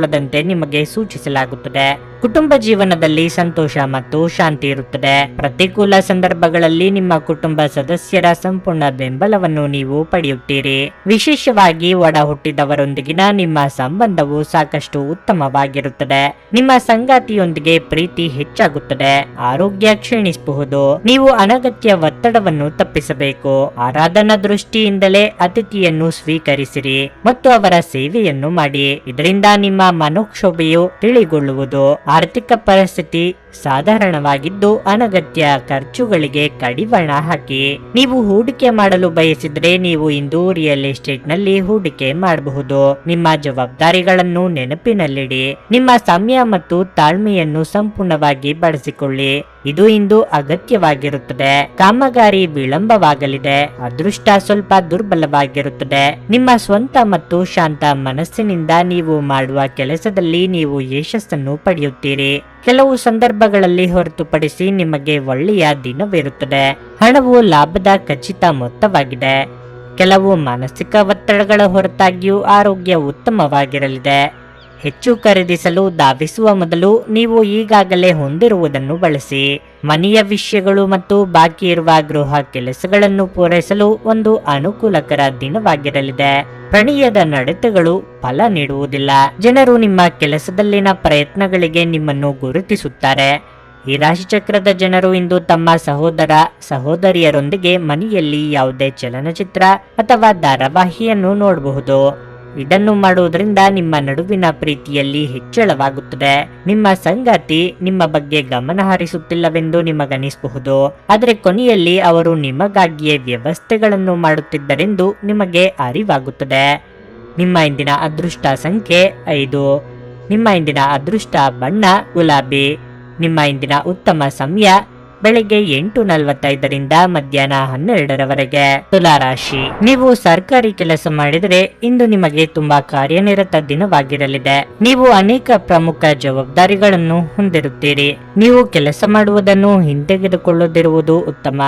ನಿಮಗೆ ಸೂಚಿಸಲಾಗುತ್ತದೆ. ಕುಟುಂಬ ಜೀವನದಲ್ಲಿ ಸಂತೋಷ ಮತ್ತು ಶಾಂತಿ ಇರುತ್ತದೆ. ಪ್ರತಿಕೂಲ ಸಂದರ್ಭಗಳಲ್ಲಿ ನಿಮ್ಮ ಕುಟುಂಬ ಸದಸ್ಯರ ಸಂಪೂರ್ಣ ಬೆಂಬಲವನ್ನು ನೀವು ಪಡೆಯುತ್ತೀರಿ. ವಿಶೇಷವಾಗಿ ಒಡ ಹುಟ್ಟಿದವರೊಂದಿಗಿನ ನಿಮ್ಮ ಸಂಬಂಧವು ಸಾಕಷ್ಟು ಉತ್ತಮವಾಗಿರುತ್ತದೆ. ನಿಮ್ಮ ಸಂಗಾತಿಯೊಂದಿಗೆ ಪ್ರೀತಿ ಹೆಚ್ಚಾಗುತ್ತದೆ. ಆರೋಗ್ಯ ಕ್ಷೀಣಿಸಬಹುದು. ನೀವು ಅನಗತ್ಯ ಒತ್ತಡವನ್ನು ತಪ್ಪಿಸಬೇಕು. ಆರಾಧನಾ ದೃಷ್ಟಿಯಿಂದಲೇ ಅತಿಥಿಯನ್ನು ಸ್ವೀಕರಿಸಿರಿ ಮತ್ತು ಅವರ ಸೇವೆಯನ್ನು ಮಾಡಿ. ಇದರಿಂದ ನಿಮ್ಮ ಮನೋಕ್ಷೋಭೆಯು ತಿಳಿಗೊಳ್ಳುವುದು. ಆರ್ಥಿಕ ಪರಿಸ್ಥಿತಿ ಸಾಧಾರಣವಾಗಿದ್ದು ಅನಗತ್ಯ ಖರ್ಚುಗಳಿಗೆ ಕಡಿವಾಣ ಹಾಕಿ. ನೀವು ಹೂಡಿಕೆ ಮಾಡಲು ಬಯಸಿದ್ರೆ ನೀವು ಇಂದು ರಿಯಲ್ ಎಸ್ಟೇಟ್ ನಲ್ಲಿ ಹೂಡಿಕೆ ಮಾಡಬಹುದು. ನಿಮ್ಮ ಜವಾಬ್ದಾರಿಗಳನ್ನು ನೆನಪಿನಲ್ಲಿಡಿ. ನಿಮ್ಮ ಸಮಯ ಮತ್ತು ತಾಳ್ಮೆಯನ್ನು ಸಂಪೂರ್ಣವಾಗಿ ಬಳಸಿಕೊಳ್ಳಿ. ಇದು ಇಂದು ಅಗತ್ಯವಾಗಿರುತ್ತದೆ. ಕಾಮಗಾರಿ ವಿಳಂಬವಾಗಲಿದೆ. ಅದೃಷ್ಟ ಸ್ವಲ್ಪ ದುರ್ಬಲವಾಗಿರುತ್ತದೆ. ನಿಮ್ಮ ಸ್ವಂತ ಮತ್ತು ಶಾಂತ ಮನಸ್ಸಿನಿಂದ ನೀವು ಮಾಡುವ ಕೆಲಸದಲ್ಲಿ ನೀವು ಯಶಸ್ಸನ್ನು ಪಡೆಯುತ್ತೀರಿ. ಕೆಲವು ಸಂದರ್ಭಗಳಲ್ಲಿ ಹೊರತುಪಡಿಸಿ ನಿಮಗೆ ಒಳ್ಳೆಯ ದಿನವಿರುತ್ತದೆ. ಹಣವು ಲಾಭದ ಖಚಿತ ಮೊತ್ತವಾಗಿದೆ. ಕೆಲವು ಮಾನಸಿಕ ಒತ್ತಡಗಳ ಹೊರತಾಗಿಯೂ ಆರೋಗ್ಯ ಉತ್ತಮವಾಗಿರಲಿದೆ. ಹೆಚ್ಚು ಖರೀದಿಸಲು ಧಾವಿಸುವ ಮೊದಲು ನೀವು ಈಗಾಗಲೇ ಹೊಂದಿರುವುದನ್ನು ಬಳಸಿ. ಮನೆಯ ವಿಷಯಗಳು ಮತ್ತು ಬಾಕಿ ಇರುವ ಗೃಹ ಕೆಲಸಗಳನ್ನು ಪೂರೈಸಲು ಒಂದು ಅನುಕೂಲಕರ ದಿನವಾಗಿರಲಿದೆ. ಪ್ರಣಯದ ನಡತೆಗಳು ಫಲ ನೀಡುವುದಿಲ್ಲ. ಜನರು ನಿಮ್ಮ ಕೆಲಸದಲ್ಲಿನ ಪ್ರಯತ್ನಗಳಿಗೆ ನಿಮ್ಮನ್ನು ಗುರುತಿಸುತ್ತಾರೆ. ಈ ರಾಶಿಚಕ್ರದ ಜನರು ಇಂದು ತಮ್ಮ ಸಹೋದರ ಸಹೋದರಿಯರೊಂದಿಗೆ ಮನೆಯಲ್ಲಿ ಯಾವುದೇ ಚಲನಚಿತ್ರ ಅಥವಾ ಧಾರಾವಾಹಿಯನ್ನು ನೋಡಬಹುದು. ಇದನ್ನು ಮಾಡುವುದರಿಂದ ನಿಮ್ಮ ನಡುವಿನ ಪ್ರೀತಿಯಲ್ಲಿ ಹೆಚ್ಚಳವಾಗುತ್ತದೆ. ನಿಮ್ಮ ಸಂಗಾತಿ ನಿಮ್ಮ ಬಗ್ಗೆ ಗಮನ ಹರಿಸುತ್ತಿಲ್ಲವೆಂದು ನಿಮಗನಿಸಬಹುದು, ಆದರೆ ಕೊನೆಯಲ್ಲಿ ಅವರು ನಿಮಗಾಗಿಯೇ ವ್ಯವಸ್ಥೆಗಳನ್ನು ಮಾಡುತ್ತಿದ್ದರೆಂದು ನಿಮಗೆ ಅರಿವಾಗುತ್ತದೆ. ನಿಮ್ಮ ಇಂದಿನ ಅದೃಷ್ಟ ಸಂಖ್ಯೆ 5. ನಿಮ್ಮ ಇಂದಿನ ಅದೃಷ್ಟ ಬಣ್ಣ ಗುಲಾಬಿ. ನಿಮ್ಮ ಇಂದಿನ ಉತ್ತಮ ಸಮಯ ಬೆಳಗ್ಗೆ 8:45ರಿಂದ ಮಧ್ಯಾಹ್ನ 12ರವರೆಗೆ. ತುಲಾರಾಶಿ, ನೀವು ಸರ್ಕಾರಿ ಕೆಲಸ ಮಾಡಿದರೆ ಇಂದು ನಿಮಗೆ ತುಂಬಾ ಕಾರ್ಯನಿರತ ದಿನವಾಗಿರಲಿದೆ. ನೀವು ಅನೇಕ ಪ್ರಮುಖ ಜವಾಬ್ದಾರಿಗಳನ್ನು ಹೊಂದಿರುತ್ತೀರಿ. ನೀವು ಕೆಲಸ ಮಾಡುವುದನ್ನು ಹಿಂತೆಗೆದುಕೊಳ್ಳದಿರುವುದು ಉತ್ತಮ.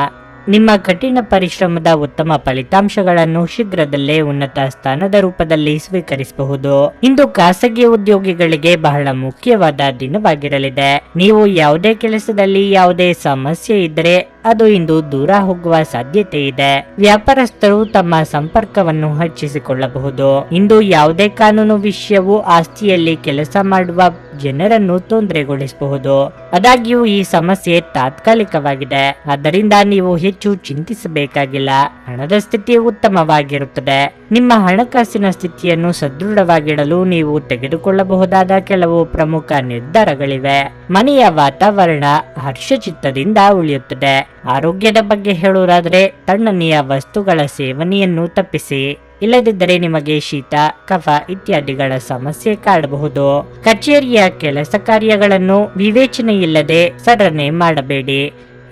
ನಿಮ್ಮ ಕಠಿಣ ಪರಿಶ್ರಮದ ಉತ್ತಮ ಫಲಿತಾಂಶಗಳನ್ನು ಶೀಘ್ರದಲ್ಲೇ ಉನ್ನತ ಸ್ಥಾನದ ರೂಪದಲ್ಲಿ ಸ್ವೀಕರಿಸಬಹುದು. ಇಂದು ಖಾಸಗಿ ಉದ್ಯೋಗಿಗಳಿಗೆ ಬಹಳ ಮುಖ್ಯವಾದ ದಿನವಾಗಿರಲಿದೆ. ನೀವು ಯಾವುದೇ ಕೆಲಸದಲ್ಲಿ ಯಾವುದೇ ಸಮಸ್ಯೆ ಇದ್ದರೆ ಅದು ಇಂದು ದೂರ ಹೋಗುವ ಸಾಧ್ಯತೆ ಇದೆ. ವ್ಯಾಪಾರಸ್ಥರು ತಮ್ಮ ಸಂಪರ್ಕವನ್ನು ಹೆಚ್ಚಿಸಿಕೊಳ್ಳಬಹುದು. ಇಂದು ಯಾವುದೇ ಕಾನೂನು ವಿಷಯವು ಆಸ್ತಿಯಲ್ಲಿ ಕೆಲಸ ಮಾಡುವ ಜನರನ್ನು ತೊಂದರೆಗೊಳಿಸಬಹುದು. ಆದಾಗ್ಯೂ ಈ ಸಮಸ್ಯೆ ತಾತ್ಕಾಲಿಕವಾಗಿದೆ, ಆದ್ದರಿಂದ ನೀವು ಹೆಚ್ಚು ಚಿಂತಿಸಬೇಕಾಗಿಲ್ಲ. ಹಣದ ಸ್ಥಿತಿ ಉತ್ತಮವಾಗಿರುತ್ತದೆ. ನಿಮ್ಮ ಹಣಕಾಸಿನ ಸ್ಥಿತಿಯನ್ನು ಸದೃಢವಾಗಿಡಲು ನೀವು ತೆಗೆದುಕೊಳ್ಳಬಹುದಾದ ಕೆಲವು ಪ್ರಮುಖ ನಿರ್ಧಾರಗಳಿವೆ. ಮನೆಯ ವಾತಾವರಣ ಹರ್ಷಚಿತ್ತದಿಂದ ಉಳಿಯುತ್ತದೆ. ಆರೋಗ್ಯದ ಬಗ್ಗೆ ಹೇಳುವುದಾದರೆ ತಣ್ಣನೆಯ ವಸ್ತುಗಳ ಸೇವನೆಯನ್ನು ತಪ್ಪಿಸಿ. ಇಲ್ಲದಿದ್ದರೆ ನಿಮಗೆ ಶೀತ, ಕಫ ಇತ್ಯಾದಿಗಳ ಸಮಸ್ಯೆ ಕಾಡಬಹುದು. ಕಚೇರಿಯ ಕೆಲಸ ಕಾರ್ಯಗಳನ್ನು ವಿವೇಚನೆಯಿಲ್ಲದೆ ಸರಣೆ ಮಾಡಬೇಡಿ.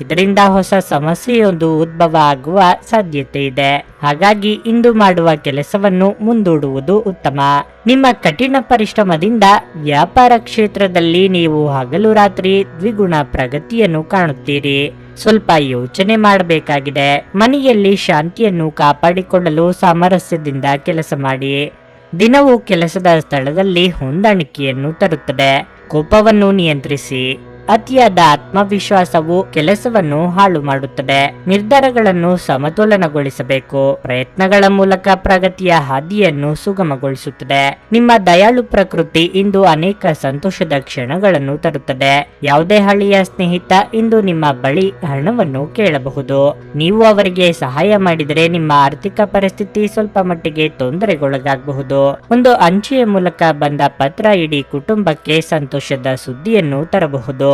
ಇದರಿಂದ ಹೊಸ ಸಮಸ್ಯೆಯೊಂದು ಉದ್ಭವ ಆಗುವ ಸಾಧ್ಯತೆ ಇದೆ. ಹಾಗಾಗಿ ಇಂದು ಮಾಡುವ ಕೆಲಸವನ್ನು ಮುಂದೂಡುವುದು ಉತ್ತಮ. ನಿಮ್ಮ ಕಠಿಣ ಪರಿಶ್ರಮದಿಂದ ವ್ಯಾಪಾರ ಕ್ಷೇತ್ರದಲ್ಲಿ ನೀವು ಹಗಲು ರಾತ್ರಿ ದ್ವಿಗುಣ ಪ್ರಗತಿಯನ್ನು ಕಾಣುತ್ತೀರಿ. ಸ್ವಲ್ಪ ಯೋಚನೆ ಮಾಡಬೇಕಾಗಿದೆ. ಮನೆಯಲ್ಲಿ ಶಾಂತಿಯನ್ನು ಕಾಪಾಡಿಕೊಳ್ಳಲು ಸಾಮರಸ್ಯದಿಂದ ಕೆಲಸ ಮಾಡಿ. ದಿನವೂ ಕೆಲಸದ ಸ್ಥಳದಲ್ಲಿ ಹೊಂದಾಣಿಕೆಯನ್ನು ತರುತ್ತದೆ. ಕೋಪವನ್ನು ನಿಯಂತ್ರಿಸಿ. ಅತಿಯಾದ ಆತ್ಮವಿಶ್ವಾಸವು ಕೆಲಸವನ್ನು ಹಾಳು ಮಾಡುತ್ತದೆ. ನಿರ್ಧಾರಗಳನ್ನು ಸಮತೋಲನಗೊಳಿಸಬೇಕು. ಪ್ರಯತ್ನಗಳ ಮೂಲಕ ಪ್ರಗತಿಯ ಹಾದಿಯನ್ನು ಸುಗಮಗೊಳಿಸುತ್ತದೆ. ನಿಮ್ಮ ದಯಾಳು ಪ್ರಕೃತಿ ಇಂದು ಅನೇಕ ಸಂತೋಷದ ಕ್ಷಣಗಳನ್ನು ತರುತ್ತದೆ. ಯಾವುದೇ ಹಳೆಯ ಸ್ನೇಹಿತ ಇಂದು ನಿಮ್ಮ ಬಳಿ ಹಣವನ್ನು ಕೇಳಬಹುದು. ನೀವು ಅವರಿಗೆ ಸಹಾಯ ಮಾಡಿದರೆ ನಿಮ್ಮ ಆರ್ಥಿಕ ಪರಿಸ್ಥಿತಿ ಸ್ವಲ್ಪ ಮಟ್ಟಿಗೆ ತೊಂದರೆಗೊಳಗಾಗಬಹುದು. ಒಂದು ಅಂಚೆಯ ಮೂಲಕ ಬಂದ ಪತ್ರ ಇಡೀ ಕುಟುಂಬಕ್ಕೆ ಸಂತೋಷದ ಸುದ್ದಿಯನ್ನು ತರಬಹುದು.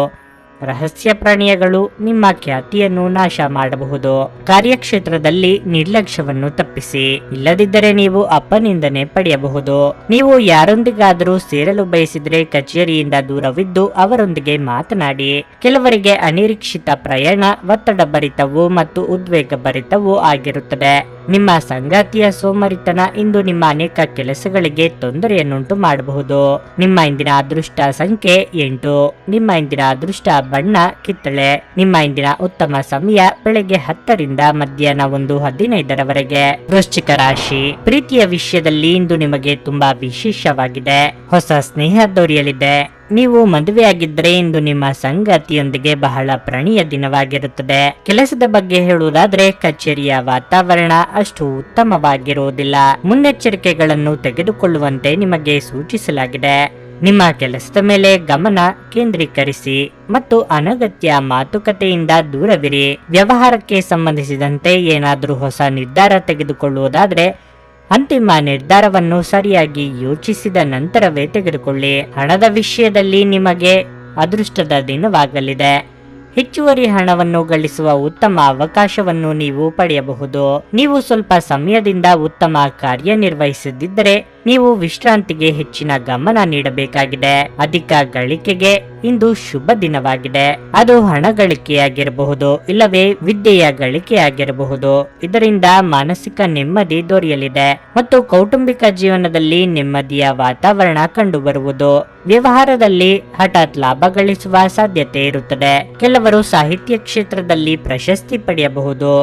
ರಹಸ್ಯ ಪ್ರಾಣಿಗಳು ನಿಮ್ಮ ಖ್ಯಾತಿಯನ್ನು ನಾಶ ಮಾಡಬಹುದು. ಕಾರ್ಯಕ್ಷೇತ್ರದಲ್ಲಿ ನಿರ್ಲಕ್ಷ್ಯವನ್ನು ತಪ್ಪಿಸಿ. ಇಲ್ಲದಿದ್ದರೆ ನೀವು ಅಪನಿಂದನೆ ಪಡೆಯಬಹುದು. ನೀವು ಯಾರೊಂದಿಗಾದರೂ ಸೇರಲು ಬಯಸಿದ್ರೆ ಕಚೇರಿಯಿಂದ ದೂರವಿದ್ದು ಅವರೊಂದಿಗೆ ಮಾತನಾಡಿ. ಕೆಲವರಿಗೆ ಅನಿರೀಕ್ಷಿತ ಪ್ರಯಾಣ ಒತ್ತಡ ಭರಿತವೂ ಮತ್ತು ಉದ್ವೇಗ ಭರಿತವೂ ಆಗಿರುತ್ತದೆ. ನಿಮ್ಮ ಸಂಗಾತಿಯ ಸೋಮರಿತನ ಇಂದು ನಿಮ್ಮ ಅನೇಕ ಕೆಲಸಗಳಿಗೆ ತೊಂದರೆಯನ್ನುಂಟು ಮಾಡಬಹುದು. ನಿಮ್ಮ ಇಂದಿನ ಅದೃಷ್ಟ ಸಂಖ್ಯೆ 8. ನಿಮ್ಮ ಇಂದಿನ ಅದೃಷ್ಟ ಬಣ್ಣ ಕಿತ್ತಳೆ. ನಿಮ್ಮ ಇಂದಿನ ಉತ್ತಮ ಸಮಯ ಬೆಳಗ್ಗೆ 10ರಿಂದ ಮಧ್ಯಾಹ್ನ 1:15ರವರೆಗೆ. ವೃಶ್ಚಿಕ ರಾಶಿ, ಪ್ರೀತಿಯ ವಿಷಯದಲ್ಲಿ ಇಂದು ನಿಮಗೆ ತುಂಬಾ ವಿಶೇಷವಾಗಿದೆ. ಹೊಸ ಸ್ನೇಹ ದೊರೆಯಲಿದೆ. ನೀವು ಮದುವೆಯಾಗಿದ್ದರೆ ಇಂದು ನಿಮ್ಮ ಸಂಗಾತಿಯೊಂದಿಗೆ ಬಹಳ ಪ್ರಣಯ ದಿನವಾಗಿರುತ್ತದೆ. ಕೆಲಸದ ಬಗ್ಗೆ ಹೇಳುವುದಾದ್ರೆ ಕಚೇರಿಯ ವಾತಾವರಣ ಅಷ್ಟು ಉತ್ತಮವಾಗಿರುವುದಿಲ್ಲ. ಮುನ್ನೆಚ್ಚರಿಕೆಗಳನ್ನು ತೆಗೆದುಕೊಳ್ಳುವಂತೆ ನಿಮಗೆ ಸೂಚಿಸಲಾಗಿದೆ. ನಿಮ್ಮ ಕೆಲಸದ ಮೇಲೆ ಗಮನ ಕೇಂದ್ರೀಕರಿಸಿ ಮತ್ತು ಅನಗತ್ಯ ಮಾತುಕತೆಯಿಂದ ದೂರವಿರಿ. ವ್ಯವಹಾರಕ್ಕೆ ಸಂಬಂಧಿಸಿದಂತೆ ಏನಾದರೂ ಹೊಸ ನಿರ್ಧಾರ ತೆಗೆದುಕೊಳ್ಳುವುದಾದ್ರೆ ಅಂತಿಮ ನಿರ್ಧಾರವನ್ನು ಸರಿಯಾಗಿ ಯೋಚಿಸಿದ ನಂತರವೇ ತೆಗೆದುಕೊಳ್ಳಿ. ಹಣದ ವಿಷಯದಲ್ಲಿ ನಿಮಗೆ ಅದೃಷ್ಟದ ದಿನವಾಗಲಿದೆ. ಹೆಚ್ಚುವರಿ ಹಣವನ್ನು ಗಳಿಸುವ ಉತ್ತಮ ಅವಕಾಶವನ್ನು ನೀವು ಪಡೆಯಬಹುದು. ನೀವು ಸ್ವಲ್ಪ ಸಮಯದಿಂದ ಉತ್ತಮ ಕಾರ್ಯನಿರ್ವಹಿಸದಿದ್ದರೆ ನೀವು ವಿಶ್ರಾಂತಿಗೆ ಹೆಚ್ಚಿನ ಗಮನ ನೀಡಬೇಕಾಗಿದೆ. ಅಧಿಕ ಗಳಿಕೆಗೆ ಇಂದು ಶುಭ ದಿನವಾಗಿದೆ. ಅದು ಹಣ ಗಳಿಕೆಯಾಗಿರಬಹುದು, ಇಲ್ಲವೇ ವಿದ್ಯೆಯ ಗಳಿಕೆಯಾಗಿರಬಹುದು. ಇದರಿಂದ ಮಾನಸಿಕ ನೆಮ್ಮದಿ ದೊರೆಯಲಿದೆ ಮತ್ತು ಕೌಟುಂಬಿಕ ಜೀವನದಲ್ಲಿ ನೆಮ್ಮದಿಯ ವಾತಾವರಣ ಕಂಡುಬರುವುದು. ವ್ಯವಹಾರದಲ್ಲಿ ಹಠಾತ್ ಲಾಭ ಗಳಿಸುವ ಸಾಧ್ಯತೆ ಇರುತ್ತದೆ. ಕೆಲವರು ಸಾಹಿತ್ಯ ಕ್ಷೇತ್ರದಲ್ಲಿ ಪ್ರಶಸ್ತಿ ಪಡೆಯಬಹುದು.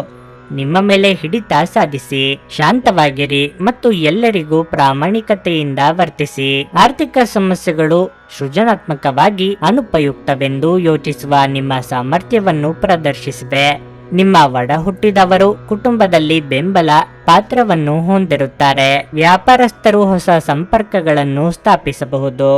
ನಿಮ್ಮ ಮೇಲೆ ಹಿಡಿತ ಸಾಧಿಸಿ. ಶಾಂತವಾಗಿರಿ ಮತ್ತು ಎಲ್ಲರಿಗೂ ಪ್ರಾಮಾಣಿಕತೆಯಿಂದ ವರ್ತಿಸಿ. ಆರ್ಥಿಕ ಸಮಸ್ಯೆಗಳು ಸೃಜನಾತ್ಮಕವಾಗಿ ಅನುಪಯುಕ್ತವೆಂದು ಯೋಚಿಸುವ ನಿಮ್ಮ ಸಾಮರ್ಥ್ಯವನ್ನು ಪ್ರದರ್ಶಿಸಿವೆ. ನಿಮ್ಮ ಒಡ ಹುಟ್ಟಿದವರು ಕುಟುಂಬದಲ್ಲಿ ಬೆಂಬಲ ಪಾತ್ರವನ್ನು ಹೊಂದಿರುತ್ತಾರೆ. ವ್ಯಾಪಾರಸ್ಥರು ಹೊಸ ಸಂಪರ್ಕಗಳನ್ನು ಸ್ಥಾಪಿಸಬಹುದು.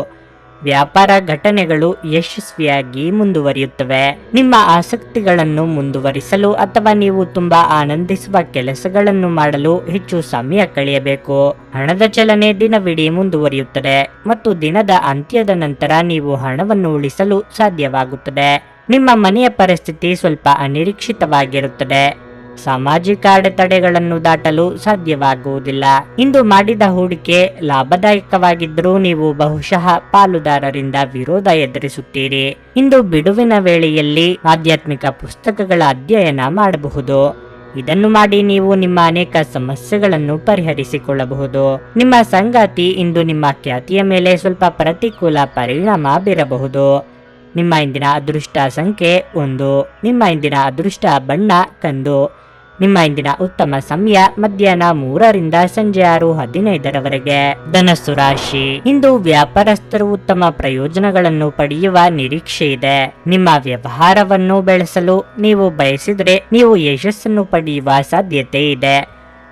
ವ್ಯಾಪಾರ ಘಟನೆಗಳು ಯಶಸ್ವಿಯಾಗಿ ಮುಂದುವರಿಯುತ್ತವೆ. ನಿಮ್ಮ ಆಸಕ್ತಿಗಳನ್ನು ಮುಂದುವರಿಸಲು ಅಥವಾ ನೀವು ತುಂಬಾ ಆನಂದಿಸುವ ಕೆಲಸಗಳನ್ನು ಮಾಡಲು ಹೆಚ್ಚು ಸಮಯ ಕಳೆಯಬೇಕು. ಹಣದ ಚಲನೆ ದಿನವಿಡೀ ಮುಂದುವರಿಯುತ್ತದೆ ಮತ್ತು ದಿನದ ಅಂತ್ಯದ ನಂತರ ನೀವು ಹಣವನ್ನು ಉಳಿಸಲು ಸಾಧ್ಯವಾಗುತ್ತದೆ. ನಿಮ್ಮ ಮನೆಯ ಪರಿಸ್ಥಿತಿ ಸ್ವಲ್ಪ ಅನಿರೀಕ್ಷಿತವಾಗಿರುತ್ತದೆ. ಸಾಮಾಜಿಕ ಅಡೆತಡೆಗಳನ್ನು ದಾಟಲು ಸಾಧ್ಯವಾಗುವುದಿಲ್ಲ. ಇಂದು ಮಾಡಿದ ಹೂಡಿಕೆ ಲಾಭದಾಯಕವಾಗಿದ್ದರೂ ನೀವು ಬಹುಶಃ ಪಾಲುದಾರರಿಂದ ವಿರೋಧ ಎದುರಿಸುತ್ತೀರಿ. ಇಂದು ಬಿಡುವಿನ ವೇಳೆಯಲ್ಲಿ ಆಧ್ಯಾತ್ಮಿಕ ಪುಸ್ತಕಗಳ ಅಧ್ಯಯನ ಮಾಡಬಹುದು. ಇದನ್ನು ಮಾಡಿ ನೀವು ನಿಮ್ಮ ಅನೇಕ ಸಮಸ್ಯೆಗಳನ್ನು ಪರಿಹರಿಸಿಕೊಳ್ಳಬಹುದು. ನಿಮ್ಮ ಸಂಗಾತಿ ಇಂದು ನಿಮ್ಮ ಖ್ಯಾತಿಯ ಮೇಲೆ ಸ್ವಲ್ಪ ಪ್ರತಿಕೂಲ ಪರಿಣಾಮ ಬೀರಬಹುದು. ನಿಮ್ಮ ಇಂದಿನ ಅದೃಷ್ಟ ಸಂಖ್ಯೆ 1. ನಿಮ್ಮ ಇಂದಿನ ಅದೃಷ್ಟ ಬಣ್ಣ ಕಂದು. ನಿಮ್ಮ ಇಂದಿನ ಉತ್ತಮ ಸಮಯ ಮಧ್ಯಾಹ್ನ 3 ರಿಂದ ಸಂಜೆ 6:15 ಧನಸ್ಸು ರಾಶಿ. ಇಂದು ವ್ಯಾಪಾರಸ್ಥರು ಉತ್ತಮ ಪ್ರಯೋಜನಗಳನ್ನು ಪಡೆಯುವ ನಿರೀಕ್ಷೆ ಇದೆ. ನಿಮ್ಮ ವ್ಯವಹಾರವನ್ನು ಬೆಳೆಸಲು ನೀವು ಬಯಸಿದರೆ ನೀವು ಯಶಸ್ಸನ್ನು ಪಡೆಯುವ ಸಾಧ್ಯತೆ ಇದೆ.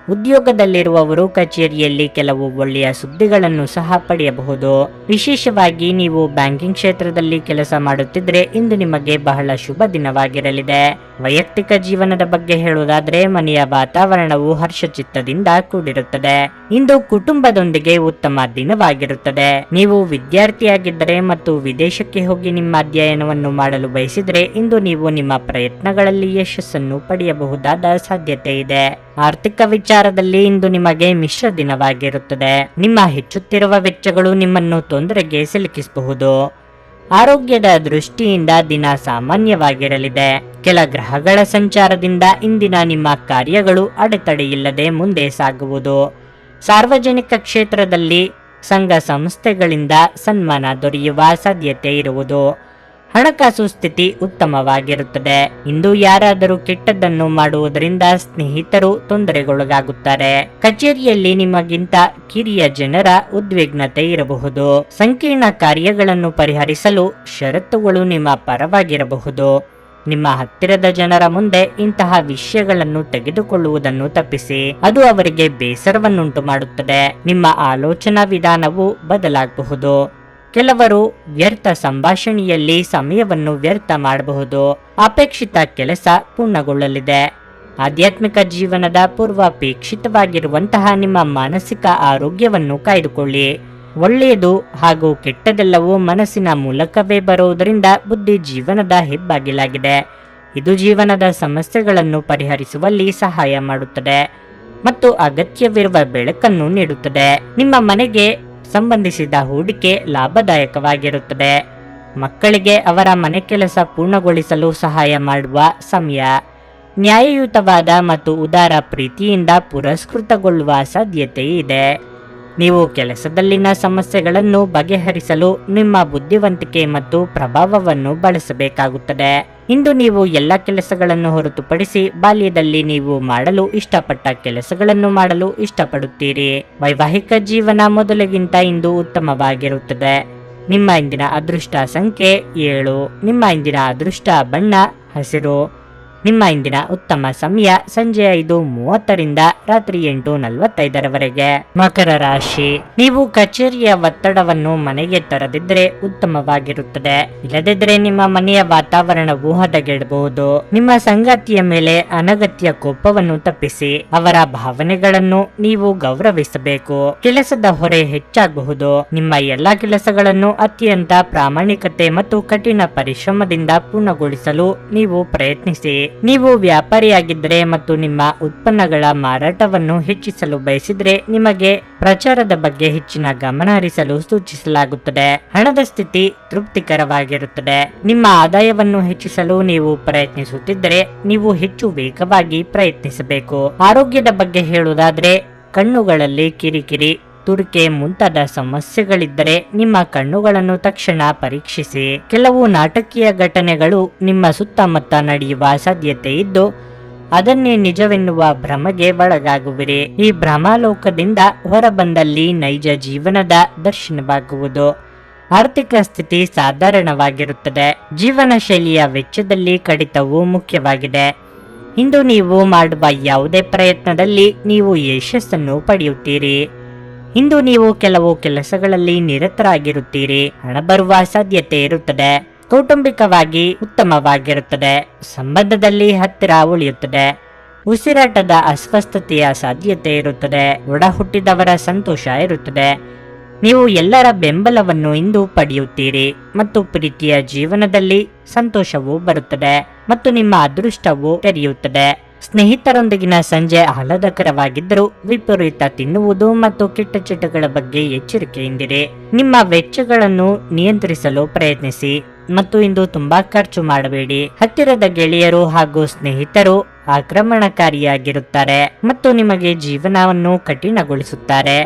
ಉದ್ಯೋಗದಲ್ಲಿರುವವರು ಕಚೇರಿಯಲ್ಲಿ ಕೆಲವು ಒಳ್ಳೆಯ ಸುದ್ದಿಗಳನ್ನು ಸಹ ಪಡೆಯಬಹುದು. ವಿಶೇಷವಾಗಿ ನೀವು ಬ್ಯಾಂಕಿಂಗ್ ಕ್ಷೇತ್ರದಲ್ಲಿ ಕೆಲಸ ಮಾಡುತ್ತಿದ್ರೆ ಇಂದು ನಿಮಗೆ ಬಹಳ ಶುಭ ದಿನವಾಗಿರಲಿದೆ. ವೈಯಕ್ತಿಕ ಜೀವನದ ಬಗ್ಗೆ ಹೇಳುವುದಾದ್ರೆ ಮನೆಯ ವಾತಾವರಣವು ಹರ್ಷಚಿತ್ತದಿಂದ ಕೂಡಿರುತ್ತದೆ. ಇಂದು ಕುಟುಂಬದೊಂದಿಗೆ ಉತ್ತಮ ದಿನವಾಗಿರುತ್ತದೆ. ನೀವು ವಿದ್ಯಾರ್ಥಿಯಾಗಿದ್ದರೆ ಮತ್ತು ವಿದೇಶಕ್ಕೆ ಹೋಗಿ ನಿಮ್ಮ ಅಧ್ಯಯನವನ್ನು ಮಾಡಲು ಬಯಸಿದ್ರೆ ಇಂದು ನೀವು ನಿಮ್ಮ ಪ್ರಯತ್ನಗಳಲ್ಲಿ ಯಶಸ್ಸನ್ನು ಪಡೆಯಬಹುದಾದ ಸಾಧ್ಯತೆ ಇದೆ. ಆರ್ಥಿಕ ವಿಚಾರದಲ್ಲಿ ಇಂದು ನಿಮಗೆ ಮಿಶ್ರ ದಿನವಾಗಿರುತ್ತದೆ. ನಿಮ್ಮ ಹೆಚ್ಚುತ್ತಿರುವ ವೆಚ್ಚಗಳು ನಿಮ್ಮನ್ನು ತೊಂದರೆಗೆ ಸಿಲುಕಿಸಬಹುದು. ಆರೋಗ್ಯದ ದೃಷ್ಟಿಯಿಂದ ದಿನ ಸಾಮಾನ್ಯವಾಗಿರಲಿದೆ. ಕೆಲ ಗ್ರಹಗಳ ಸಂಚಾರದಿಂದ ಇಂದಿನ ನಿಮ್ಮ ಕಾರ್ಯಗಳು ಅಡೆತಡೆಯಿಲ್ಲದೆ ಮುಂದೆ ಸಾಗುವುದು. ಸಾರ್ವಜನಿಕ ಕ್ಷೇತ್ರದಲ್ಲಿ ಸಂಘ ಸಂಸ್ಥೆಗಳಿಂದ ಸನ್ಮಾನ ದೊರೆಯುವ ಸಾಧ್ಯತೆ ಇರುವುದು. ಹಣಕಾಸು ಸ್ಥಿತಿ ಉತ್ತಮವಾಗಿರುತ್ತದೆ. ಇಂದು ಯಾರಾದರೂ ಕೆಟ್ಟದ್ದನ್ನು ಮಾಡುವುದರಿಂದ ಸ್ನೇಹಿತರು ತೊಂದರೆಗೊಳಗಾಗುತ್ತಾರೆ. ಕಚೇರಿಯಲ್ಲಿ ನಿಮಗಿಂತ ಕಿರಿಯ ಜನರ ಉದ್ವಿಗ್ನತೆ ಇರಬಹುದು. ಸಂಕೀರ್ಣ ಕಾರ್ಯಗಳನ್ನು ಪರಿಹರಿಸಲು ಷರತ್ತುಗಳು ನಿಮ್ಮ ಪರವಾಗಿರಬಹುದು. ನಿಮ್ಮ ಹತ್ತಿರದ ಜನರ ಮುಂದೆ ಇಂತಹ ವಿಷಯಗಳನ್ನು ತೆಗೆದುಕೊಳ್ಳುವುದನ್ನು ತಪ್ಪಿಸಿ. ಅದು ಅವರಿಗೆ ಬೇಸರವನ್ನುಂಟು ಮಾಡುತ್ತದೆ. ನಿಮ್ಮ ಆಲೋಚನಾ ವಿಧಾನವು ಬದಲಾಗಬಹುದು. ಕೆಲವರು ವ್ಯರ್ಥ ಸಂಭಾಷಣೆಯಲ್ಲಿ ಸಮಯವನ್ನು ವ್ಯರ್ಥ ಮಾಡಬಹುದು. ಅಪೇಕ್ಷಿತ ಕೆಲಸ ಪೂರ್ಣಗೊಳ್ಳಲಿದೆ. ಆಧ್ಯಾತ್ಮಿಕ ಜೀವನದ ಪೂರ್ವಾಪೇಕ್ಷಿತವಾಗಿರುವಂತಹ ನಿಮ್ಮ ಮಾನಸಿಕ ಆರೋಗ್ಯವನ್ನು ಕಾಯ್ದುಕೊಳ್ಳಿ. ಒಳ್ಳೆಯದು ಹಾಗೂ ಕೆಟ್ಟದೆಲ್ಲವೂ ಮನಸ್ಸಿನ ಮೂಲಕವೇ ಬರುವುದರಿಂದ ಬುದ್ಧಿ ಜೀವನದ ಹೆಬ್ಬಾಗಿಲಾಗಿದೆ. ಇದು ಜೀವನದ ಸಮಸ್ಯೆಗಳನ್ನು ಪರಿಹರಿಸುವಲ್ಲಿ ಸಹಾಯ ಮಾಡುತ್ತದೆ ಮತ್ತು ಅಗತ್ಯವಿರುವ ಬೆಳಕನ್ನು ನೀಡುತ್ತದೆ. ನಿಮ್ಮ ಮನೆಗೆ ಸಂಬಂಧಿಸಿದ ಹೂಡಿಕೆ ಲಾಭದಾಯಕವಾಗಿರುತ್ತದೆ. ಮಕ್ಕಳಿಗೆ ಅವರ ಮನೆ ಕೆಲಸ ಪೂರ್ಣಗೊಳಿಸಲು ಸಹಾಯ ಮಾಡುವ ಸಮಯ. ನ್ಯಾಯಯುತವಾದ ಮತ್ತು ಉದಾರ ಪ್ರೀತಿಯಿಂದ ಪುರಸ್ಕೃತಗೊಳ್ಳುವ ಸಾಧ್ಯತೆ ಇದೆ. ನೀವು ಕೆಲಸದಲ್ಲಿನ ಸಮಸ್ಯೆಗಳನ್ನು ಬಗೆಹರಿಸಲು ನಿಮ್ಮ ಬುದ್ಧಿವಂತಿಕೆ ಮತ್ತು ಪ್ರಭಾವವನ್ನು ಬಳಸಬೇಕಾಗುತ್ತದೆ. ಇಂದು ನೀವು ಎಲ್ಲ ಕೆಲಸಗಳನ್ನು ಹೊರತುಪಡಿಸಿ ಬಾಲ್ಯದಲ್ಲಿ ನೀವು ಮಾಡಲು ಇಷ್ಟಪಟ್ಟ ಕೆಲಸಗಳನ್ನು ಮಾಡಲು ಇಷ್ಟಪಡುತ್ತೀರಿ. ವೈವಾಹಿಕ ಜೀವನ ಮೊದಲಿಗಿಂತ ಇಂದು ಉತ್ತಮವಾಗಿರುತ್ತದೆ. ನಿಮ್ಮ ಇಂದಿನ ಅದೃಷ್ಟ ಸಂಖ್ಯೆ 7. ನಿಮ್ಮ ಇಂದಿನ ಅದೃಷ್ಟ ಬಣ್ಣ ಹಸಿರು. ನಿಮ್ಮ ಇಂದಿನ ಉತ್ತಮ ಸಮಯ ಸಂಜೆ 5:30 ರಿಂದ ರಾತ್ರಿ 8:45 ಮಕರ ರಾಶಿ. ನೀವು ಕಚೇರಿಯ ಒತ್ತಡವನ್ನು ಮನೆಗೆ ತರದಿದ್ದರೆ ಉತ್ತಮವಾಗಿರುತ್ತದೆ. ಇಲ್ಲದಿದ್ದರೆ ನಿಮ್ಮ ಮನೆಯ ವಾತಾವರಣವು ಹದಗೆಡಬಹುದು. ನಿಮ್ಮ ಸಂಗಾತಿಯ ಮೇಲೆ ಅನಗತ್ಯ ಕೋಪವನ್ನು ತಪ್ಪಿಸಿ. ಅವರ ಭಾವನೆಗಳನ್ನು ನೀವು ಗೌರವಿಸಬೇಕು. ಕೆಲಸದ ಹೊರೆ ಹೆಚ್ಚಾಗಬಹುದು. ನಿಮ್ಮ ಎಲ್ಲಾ ಕೆಲಸಗಳನ್ನು ಅತ್ಯಂತ ಪ್ರಾಮಾಣಿಕತೆ ಮತ್ತು ಕಠಿಣ ಪರಿಶ್ರಮದಿಂದ ಪೂರ್ಣಗೊಳಿಸಲು ನೀವು ಪ್ರಯತ್ನಿಸಿ. ನೀವು ವ್ಯಾಪಾರಿಯಾಗಿದ್ದರೆ ಮತ್ತು ನಿಮ್ಮ ಉತ್ಪನ್ನಗಳ ಮಾರಾಟವನ್ನು ಹೆಚ್ಚಿಸಲು ಬಯಸಿದ್ರೆ ನಿಮಗೆ ಪ್ರಚಾರದ ಬಗ್ಗೆ ಹೆಚ್ಚಿನ ಗಮನ ಹರಿಸಲು ಸೂಚಿಸಲಾಗುತ್ತದೆ. ಹಣದ ಸ್ಥಿತಿ ತೃಪ್ತಿಕರವಾಗಿರುತ್ತದೆ. ನಿಮ್ಮ ಆದಾಯವನ್ನು ಹೆಚ್ಚಿಸಲು ನೀವು ಪ್ರಯತ್ನಿಸುತ್ತಿದ್ದರೆ ನೀವು ಹೆಚ್ಚು ವೇಗವಾಗಿ ಪ್ರಯತ್ನಿಸಬೇಕು. ಆರೋಗ್ಯದ ಬಗ್ಗೆ ಹೇಳುವುದಾದ್ರೆ ಕಣ್ಣುಗಳಲ್ಲಿ ಕಿರಿಕಿರಿ, ತುರಿಕೆ ಮುಂತಾದ ಸಮಸ್ಯೆಗಳಿದ್ದರೆ ನಿಮ್ಮ ಕಣ್ಣುಗಳನ್ನು ತಕ್ಷಣ ಪರೀಕ್ಷಿಸಿ. ಕೆಲವು ನಾಟಕೀಯ ಘಟನೆಗಳು ನಿಮ್ಮ ಸುತ್ತಮುತ್ತ ನಡೆಯುವ ಸಾಧ್ಯತೆ ಇದ್ದು ಅದನ್ನೇ ನಿಜವೆನ್ನುವ ಭ್ರಮೆಗೆ ಒಳಗಾಗುವಿರಿ. ಈ ಭ್ರಮಾಲೋಕದಿಂದ ಹೊರಬಂದಲ್ಲಿ ನೈಜ ಜೀವನದ ದರ್ಶನವಾಗುವುದು. ಆರ್ಥಿಕ ಸ್ಥಿತಿ ಸಾಧಾರಣವಾಗಿರುತ್ತದೆ. ಜೀವನ ಶೈಲಿಯ ವೆಚ್ಚದಲ್ಲಿ ಕಡಿತವು ಮುಖ್ಯವಾಗಿದೆ. ಇಂದು ನೀವು ಮಾಡುವ ಯಾವುದೇ ಪ್ರಯತ್ನದಲ್ಲಿ ನೀವು ಯಶಸ್ಸನ್ನು ಪಡೆಯುತ್ತೀರಿ. ಇಂದು ನೀವು ಕೆಲವು ಕೆಲಸಗಳಲ್ಲಿ ನಿರತರಾಗಿರುತ್ತೀರಿ. ಹಣ ಬರುವ ಸಾಧ್ಯತೆ ಇರುತ್ತದೆ. ಕೌಟುಂಬಿಕವಾಗಿ ಉತ್ತಮವಾಗಿರುತ್ತದೆ. ಸಂಬಂಧದಲ್ಲಿ ಹತ್ತಿರ ಉಳಿಯುತ್ತದೆ. ಉಸಿರಾಟದ ಅಸ್ವಸ್ಥತೆಯ ಸಾಧ್ಯತೆ ಇರುತ್ತದೆ. ಒಡ ಹುಟ್ಟಿದವರ ಸಂತೋಷ ಇರುತ್ತದೆ. ನೀವು ಎಲ್ಲರ ಬೆಂಬಲವನ್ನು ಇಂದು ಪಡೆಯುತ್ತೀರಿ ಮತ್ತು ಪ್ರೀತಿಯ ಜೀವನದಲ್ಲಿ ಸಂತೋಷವು ಬರುತ್ತದೆ ಮತ್ತು ನಿಮ್ಮ ಅದೃಷ್ಟವು ತೆರೆಯುತ್ತದೆ. ಸ್ನೇಹಿತರೊಂದಿಗಿನ ಸಂಜೆ ಆಹ್ಲಾದಕರವಾಗಿದ್ದರೂ ವಿಪರೀತ ತಿನ್ನುವುದು ಮತ್ತು ಕೆಟ್ಟ ಚಟಗಳ ಬಗ್ಗೆ ಎಚ್ಚರಿಕೆಯಿಂದಿರಿ. ನಿಮ್ಮ ವೆಚ್ಚಗಳನ್ನು ನಿಯಂತ್ರಿಸಲು ಪ್ರಯತ್ನಿಸಿ ಮತ್ತು ಇಂದು ತುಂಬಾ ಖರ್ಚು ಮಾಡಬೇಡಿ. ಹತ್ತಿರದ ಗೆಳೆಯರು ಹಾಗೂ ಸ್ನೇಹಿತರು ಆಕ್ರಮಣಕಾರಿಯಾಗಿರುತ್ತಾರೆ ಮತ್ತು ನಿಮಗೆ ಜೀವನವನ್ನು ಕಠಿಣಗೊಳಿಸುತ್ತಾರೆ.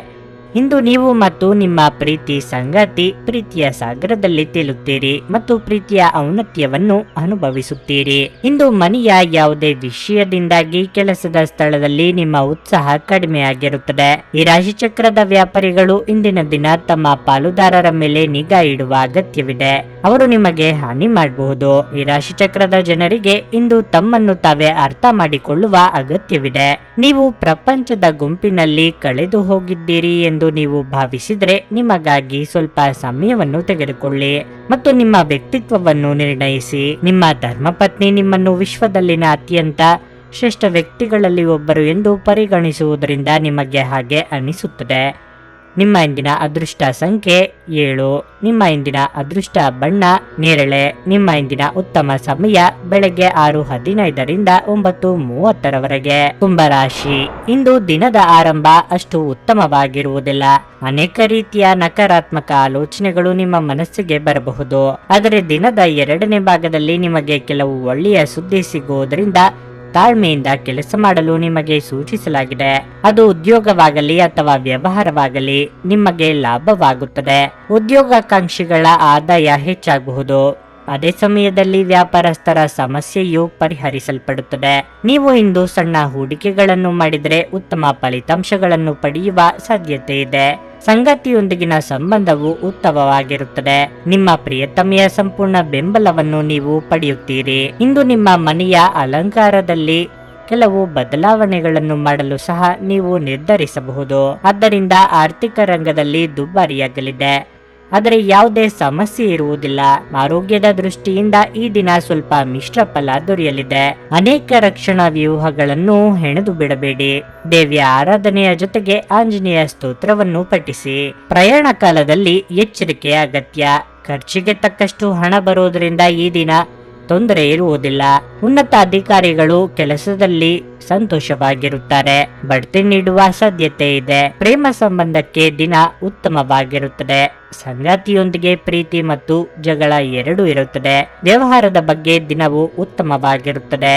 ಇಂದು ನೀವು ಮತ್ತು ನಿಮ್ಮ ಪ್ರೀತಿ ಸಂಗಾತಿ ಪ್ರೀತಿಯ ಸಾಗರದಲ್ಲಿ ತೇಲುತ್ತೀರಿ ಮತ್ತು ಪ್ರೀತಿಯ ಔನ್ನತ್ಯವನ್ನು ಅನುಭವಿಸುತ್ತೀರಿ. ಇಂದು ಮನೆಯ ಯಾವುದೇ ವಿಷಯದಿಂದಾಗಿ ಕೆಲಸದ ಸ್ಥಳದಲ್ಲಿ ನಿಮ್ಮ ಉತ್ಸಾಹ ಕಡಿಮೆಯಾಗಿರುತ್ತದೆ. ಈ ರಾಶಿಚಕ್ರದ ವ್ಯಾಪಾರಿಗಳು ಇಂದಿನ ದಿನ ತಮ್ಮ ಪಾಲುದಾರರ ಮೇಲೆ ನಿಗಾ ಇಡುವ ಅಗತ್ಯವಿದೆ. ಅವರು ನಿಮಗೆ ಹಾನಿ ಮಾಡಬಹುದು. ಈ ರಾಶಿಚಕ್ರದ ಜನರಿಗೆ ಇಂದು ತಮ್ಮನ್ನು ತಾವೇ ಅರ್ಥ ಮಾಡಿಕೊಳ್ಳುವ ಅಗತ್ಯವಿದೆ. ನೀವು ಪ್ರಪಂಚದ ಗುಂಪಿನಲ್ಲಿ ಕಳೆದು ಹೋಗಿದ್ದೀರಿ ಎಂದು ನೀವು ಭಾವಿಸಿದ್ರೆ ನಿಮಗಾಗಿ ಸ್ವಲ್ಪ ಸಮಯವನ್ನು ತೆಗೆದುಕೊಳ್ಳಿ ಮತ್ತು ನಿಮ್ಮ ವ್ಯಕ್ತಿತ್ವವನ್ನು ನಿರ್ಣಯಿಸಿ. ನಿಮ್ಮ ಧರ್ಮಪತ್ನಿ ನಿಮ್ಮನ್ನು ವಿಶ್ವದಲ್ಲಿನ ಅತ್ಯಂತ ಶ್ರೇಷ್ಠ ವ್ಯಕ್ತಿಗಳಲ್ಲಿ ಒಬ್ಬರು ಎಂದು ಪರಿಗಣಿಸುವುದರಿಂದ ನಿಮಗೆ ಹಾಗೆ ಅನಿಸುತ್ತದೆ. ನಿಮ್ಮ ಇಂದಿನ ಅದೃಷ್ಟ ಸಂಖ್ಯೆ 7. ನಿಮ್ಮ ಇಂದಿನ ಅದೃಷ್ಟ ಬಣ್ಣ ನೇರಳೆ. ನಿಮ್ಮ ಇಂದಿನ ಉತ್ತಮ ಸಮಯ ಬೆಳಗ್ಗೆ 6:15 9:30 ಕುಂಭರಾಶಿ. ಇಂದು ದಿನದ ಆರಂಭ ಅಷ್ಟು ಉತ್ತಮವಾಗಿರುವುದಿಲ್ಲ. ಅನೇಕ ರೀತಿಯ ನಕಾರಾತ್ಮಕ ಆಲೋಚನೆಗಳು ನಿಮ್ಮ ಮನಸ್ಸಿಗೆ ಬರಬಹುದು. ಆದರೆ ದಿನದ 2ನೇ ಭಾಗದಲ್ಲಿ ನಿಮಗೆ ಕೆಲವು ಒಳ್ಳೆಯ ಸುದ್ದಿ ಸಿಗುವುದರಿಂದ ತಾಳ್ಮೆಯಿಂದ ಕೆಲಸ ಮಾಡಲು ನಿಮಗೆ ಸೂಚಿಸಲಾಗಿದೆ. ಅದು ಉದ್ಯೋಗವಾಗಲಿ ಅಥವಾ ವ್ಯವಹಾರವಾಗಲಿ ನಿಮಗೆ ಲಾಭವಾಗುತ್ತದೆ. ಉದ್ಯೋಗಾಕಾಂಕ್ಷಿಗಳ ಆದಾಯ ಹೆಚ್ಚಾಗಬಹುದು. ಅದೇ ಸಮಯದಲ್ಲಿ ವ್ಯಾಪಾರಸ್ಥರ ಸಮಸ್ಯೆಯು ಪರಿಹರಿಸಲ್ಪಡುತ್ತದೆ. ನೀವು ಇಂದು ಸಣ್ಣ ಹೂಡಿಕೆಗಳನ್ನು ಮಾಡಿದರೆ ಉತ್ತಮ ಫಲಿತಾಂಶಗಳನ್ನು ಪಡೆಯುವ ಸಾಧ್ಯತೆ ಇದೆ. ಸಂಗಾತಿಯೊಂದಿಗಿನ ಸಂಬಂಧವು ಉತ್ತಮವಾಗಿರುತ್ತದೆ. ನಿಮ್ಮ ಪ್ರಿಯತಮೆಯ ಸಂಪೂರ್ಣ ಬೆಂಬಲವನ್ನು ನೀವು ಪಡೆಯುತ್ತೀರಿ. ಇಂದು ನಿಮ್ಮ ಮನೆಯ ಅಲಂಕಾರದಲ್ಲಿ ಕೆಲವು ಬದಲಾವಣೆಗಳನ್ನು ಮಾಡಲು ಸಹ ನೀವು ನಿರ್ಧರಿಸಬಹುದು. ಆದ್ದರಿಂದ ಆರ್ಥಿಕ ರಂಗದಲ್ಲಿ ದುಬಾರಿಯಾಗಲಿದೆ, ಆದರೆ ಯಾವುದೇ ಸಮಸ್ಯೆ ಇರುವುದಿಲ್ಲ. ಆರೋಗ್ಯದ ದೃಷ್ಟಿಯಿಂದ ಈ ದಿನ ಸ್ವಲ್ಪ ಮಿಶ್ರ ಫಲ ದೊರೆಯಲಿದೆ. ಅನೇಕ ರಕ್ಷಣಾ ವ್ಯೂಹಗಳನ್ನು ಹೆಣೆದು ಬಿಡಬೇಡಿ. ದೇವಿಯ ಆರಾಧನೆಯ ಜೊತೆಗೆ ಆಂಜನೇಯ ಸ್ತೋತ್ರವನ್ನು ಪಠಿಸಿ. ಪ್ರಯಾಣ ಕಾಲದಲ್ಲಿ ಎಚ್ಚರಿಕೆ ಅಗತ್ಯ. ಖರ್ಚಿಗೆ ತಕ್ಕಷ್ಟು ಹಣ ಬರುವುದರಿಂದ ಈ ದಿನ ತೊಂದರೆ ಇರುವುದಿಲ್ಲ. ಉನ್ನತ ಅಧಿಕಾರಿಗಳು ಕೆಲಸದಲ್ಲಿ ಸಂತೋಷವಾಗಿರುತ್ತಾರೆ. ಬಡ್ತಿ ನೀಡುವ ಸಾಧ್ಯತೆ ಇದೆ. ಪ್ರೇಮ ಸಂಬಂಧಕ್ಕೆ ದಿನ ಉತ್ತಮವಾಗಿರುತ್ತದೆ. ಸಂಗಾತಿಯೊಂದಿಗೆ ಪ್ರೀತಿ ಮತ್ತು ಜಗಳ ಎರಡೂ ಇರುತ್ತದೆ. ವ್ಯವಹಾರದ ಬಗ್ಗೆ ದಿನವು ಉತ್ತಮವಾಗಿರುತ್ತದೆ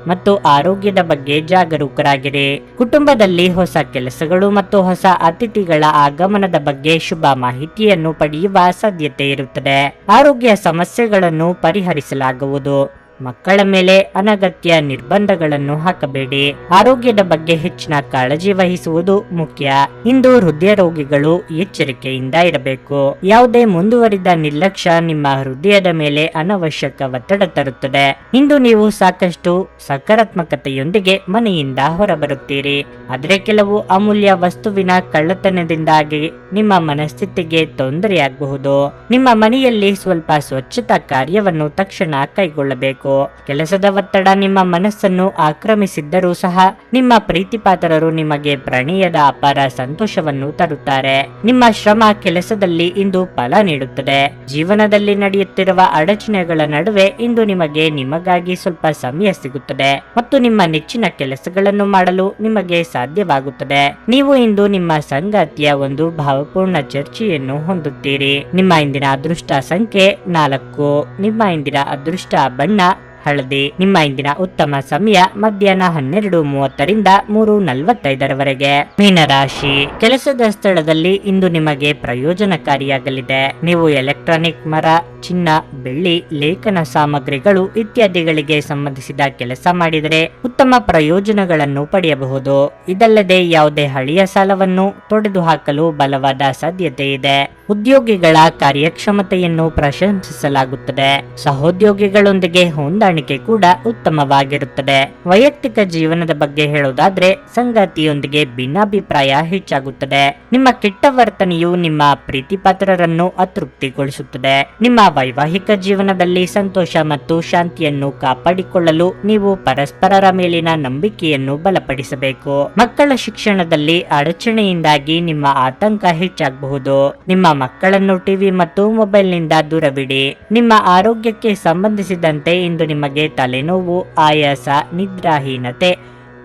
ಮತ್ತು ಆರೋಗ್ಯದ ಬಗ್ಗೆ ಜಾಗರೂಕರಾಗಿರಿ. ಕುಟುಂಬದಲ್ಲಿ ಹೊಸ ಕೆಲಸಗಳು ಮತ್ತು ಹೊಸ ಅತಿಥಿಗಳ ಆಗಮನದ ಬಗ್ಗೆ ಶುಭ ಮಾಹಿತಿಯನ್ನು ಪಡೆಯುವ ಸಾಧ್ಯತೆ ಇರುತ್ತದೆ. ಆರೋಗ್ಯ ಸಮಸ್ಯೆಗಳನ್ನು ಪರಿಹರಿಸಲಾಗುವುದು. ಮಕ್ಕಳ ಮೇಲೆ ಅನಗತ್ಯ ನಿರ್ಬಂಧಗಳನ್ನು ಹಾಕಬೇಡಿ. ಆರೋಗ್ಯದ ಬಗ್ಗೆ ಹೆಚ್ಚಿನ ಕಾಳಜಿ ವಹಿಸುವುದು ಮುಖ್ಯ. ಇಂದು ಹೃದಯ ರೋಗಿಗಳು ಎಚ್ಚರಿಕೆಯಿಂದ ಇರಬೇಕು. ಯಾವುದೇ ಮುಂದುವರಿದ ನಿರ್ಲಕ್ಷ್ಯ ನಿಮ್ಮ ಹೃದಯದ ಮೇಲೆ ಅನವಶ್ಯಕ ಒತ್ತಡ ತರುತ್ತದೆ. ಇಂದು ನೀವು ಸಾಕಷ್ಟು ಸಕಾರಾತ್ಮಕತೆಯೊಂದಿಗೆ ಮನೆಯಿಂದ ಹೊರಬರುತ್ತೀರಿ, ಆದರೆ ಕೆಲವು ಅಮೂಲ್ಯ ವಸ್ತುವಿನ ಕಳ್ಳತನದಿಂದಾಗಿ ನಿಮ್ಮ ಮನಸ್ಥಿತಿಗೆ ತೊಂದರೆಯಾಗಬಹುದು. ನಿಮ್ಮ ಮನೆಯಲ್ಲಿ ಸ್ವಲ್ಪ ಸ್ವಚ್ಛತಾ ಕಾರ್ಯವನ್ನು ತಕ್ಷಣ ಕೈಗೊಳ್ಳಬೇಕು. ಕೆಲಸದ ಒತ್ತಡ ನಿಮ್ಮ ಮನಸ್ಸನ್ನು ಆಕ್ರಮಿಸಿದ್ದರೂ ಸಹ ನಿಮ್ಮ ಪ್ರೀತಿಪಾತ್ರರು ನಿಮಗೆ ಪ್ರಣಯದ ಅಪಾರ ಸಂತೋಷವನ್ನು ತರುತ್ತಾರೆ. ನಿಮ್ಮ ಶ್ರಮ ಕೆಲಸದಲ್ಲಿ ಇಂದು ಫಲ ನೀಡುತ್ತದೆ. ಜೀವನದಲ್ಲಿ ನಡೆಯುತ್ತಿರುವ ಅಡಚಣೆಗಳ ನಡುವೆ ಇಂದು ನಿಮಗಾಗಿ ಸ್ವಲ್ಪ ಸಮಯ ಸಿಗುತ್ತದೆ ಮತ್ತು ನಿಮ್ಮ ನೆಚ್ಚಿನ ಕೆಲಸಗಳನ್ನು ಮಾಡಲು ನಿಮಗೆ ಸಾಧ್ಯವಾಗುತ್ತದೆ. ನೀವು ಇಂದು ನಿಮ್ಮ ಸಂಗಾತಿಯ ಒಂದು ಭಾವಪೂರ್ಣ ಚರ್ಚೆಯನ್ನು ಹೊಂದುತ್ತೀರಿ. ನಿಮ್ಮ ಇಂದಿನ ಅದೃಷ್ಟ ಸಂಖ್ಯೆ 4. ನಿಮ್ಮ ಇಂದಿನ ಅದೃಷ್ಟ ಬಣ್ಣ ಹಳದಿ. ನಿಮ್ಮ ಇಂದಿನ ಉತ್ತಮ ಸಮಯ ಮಧ್ಯಾಹ್ನ 12:30ರಿಂದ 3:45ರವರೆಗೆ. ಮೀನರಾಶಿ, ಕೆಲಸದ ಸ್ಥಳದಲ್ಲಿ ಇಂದು ನಿಮಗೆ ಪ್ರಯೋಜನಕಾರಿಯಾಗಲಿದೆ. ನೀವು ಎಲೆಕ್ಟ್ರಾನಿಕ್, ಮರ, ಚಿನ್ನ, ಬೆಳ್ಳಿ, ಲೇಖನ ಸಾಮಗ್ರಿಗಳು ಇತ್ಯಾದಿಗಳಿಗೆ ಸಂಬಂಧಿಸಿದ ಕೆಲಸ ಮಾಡಿದರೆ ಉತ್ತಮ ಪ್ರಯೋಜನಗಳನ್ನು ಪಡೆಯಬಹುದು. ಇದಲ್ಲದೆ ಯಾವುದೇ ಹಳೆಯ ಸಾಲವನ್ನು ತೊಡೆದು ಹಾಕಲು ಬಲವಾದ ಸಾಧ್ಯತೆ ಇದೆ. ಉದ್ಯೋಗಿಗಳ ಕಾರ್ಯಕ್ಷಮತೆಯನ್ನು ಪ್ರಶಂಸಿಸಲಾಗುತ್ತದೆ. ಸಹೋದ್ಯೋಗಿಗಳೊಂದಿಗೆ ಹೊಂದಾಣಿಕೆ ಕೂಡ ಉತ್ತಮವಾಗಿರುತ್ತದೆ. ವೈಯಕ್ತಿಕ ಜೀವನದ ಬಗ್ಗೆ ಹೇಳೋದಾದ್ರೆ ಸಂಗಾತಿಯೊಂದಿಗೆ ಭಿನ್ನಾಭಿಪ್ರಾಯ ಹೆಚ್ಚಾಗುತ್ತದೆ. ನಿಮ್ಮ ಕೆಟ್ಟ ವರ್ತನೆಯು ನಿಮ್ಮ ಪ್ರೀತಿಪಾತ್ರರನ್ನು ಅತೃಪ್ತಿಗೊಳಿಸುತ್ತದೆ. ನಿಮ್ಮ ವೈವಾಹಿಕ ಜೀವನದಲ್ಲಿ ಸಂತೋಷ ಮತ್ತು ಶಾಂತಿಯನ್ನು ಕಾಪಾಡಿಕೊಳ್ಳಲು ನೀವು ಪರಸ್ಪರರ ಮೇಲಿನ ನಂಬಿಕೆಯನ್ನು ಬಲಪಡಿಸಬೇಕು. ಮಕ್ಕಳ ಶಿಕ್ಷಣದಲ್ಲಿ ಅಡಚಣೆಯಿಂದಾಗಿ ನಿಮ್ಮ ಆತಂಕ ಹೆಚ್ಚಾಗಬಹುದು. ನಿಮ್ಮ ಮಕ್ಕಳನ್ನು ಟಿವಿ ಮತ್ತು ಮೊಬೈಲ್ನಿಂದ ದೂರವಿಡಿ. ನಿಮ್ಮ ಆರೋಗ್ಯಕ್ಕೆ ಸಂಬಂಧಿಸಿದಂತೆ ಇಂದು ನಿಮಗೆ ತಲೆನೋವು, ಆಯಾಸ, ನಿದ್ರಾಹೀನತೆ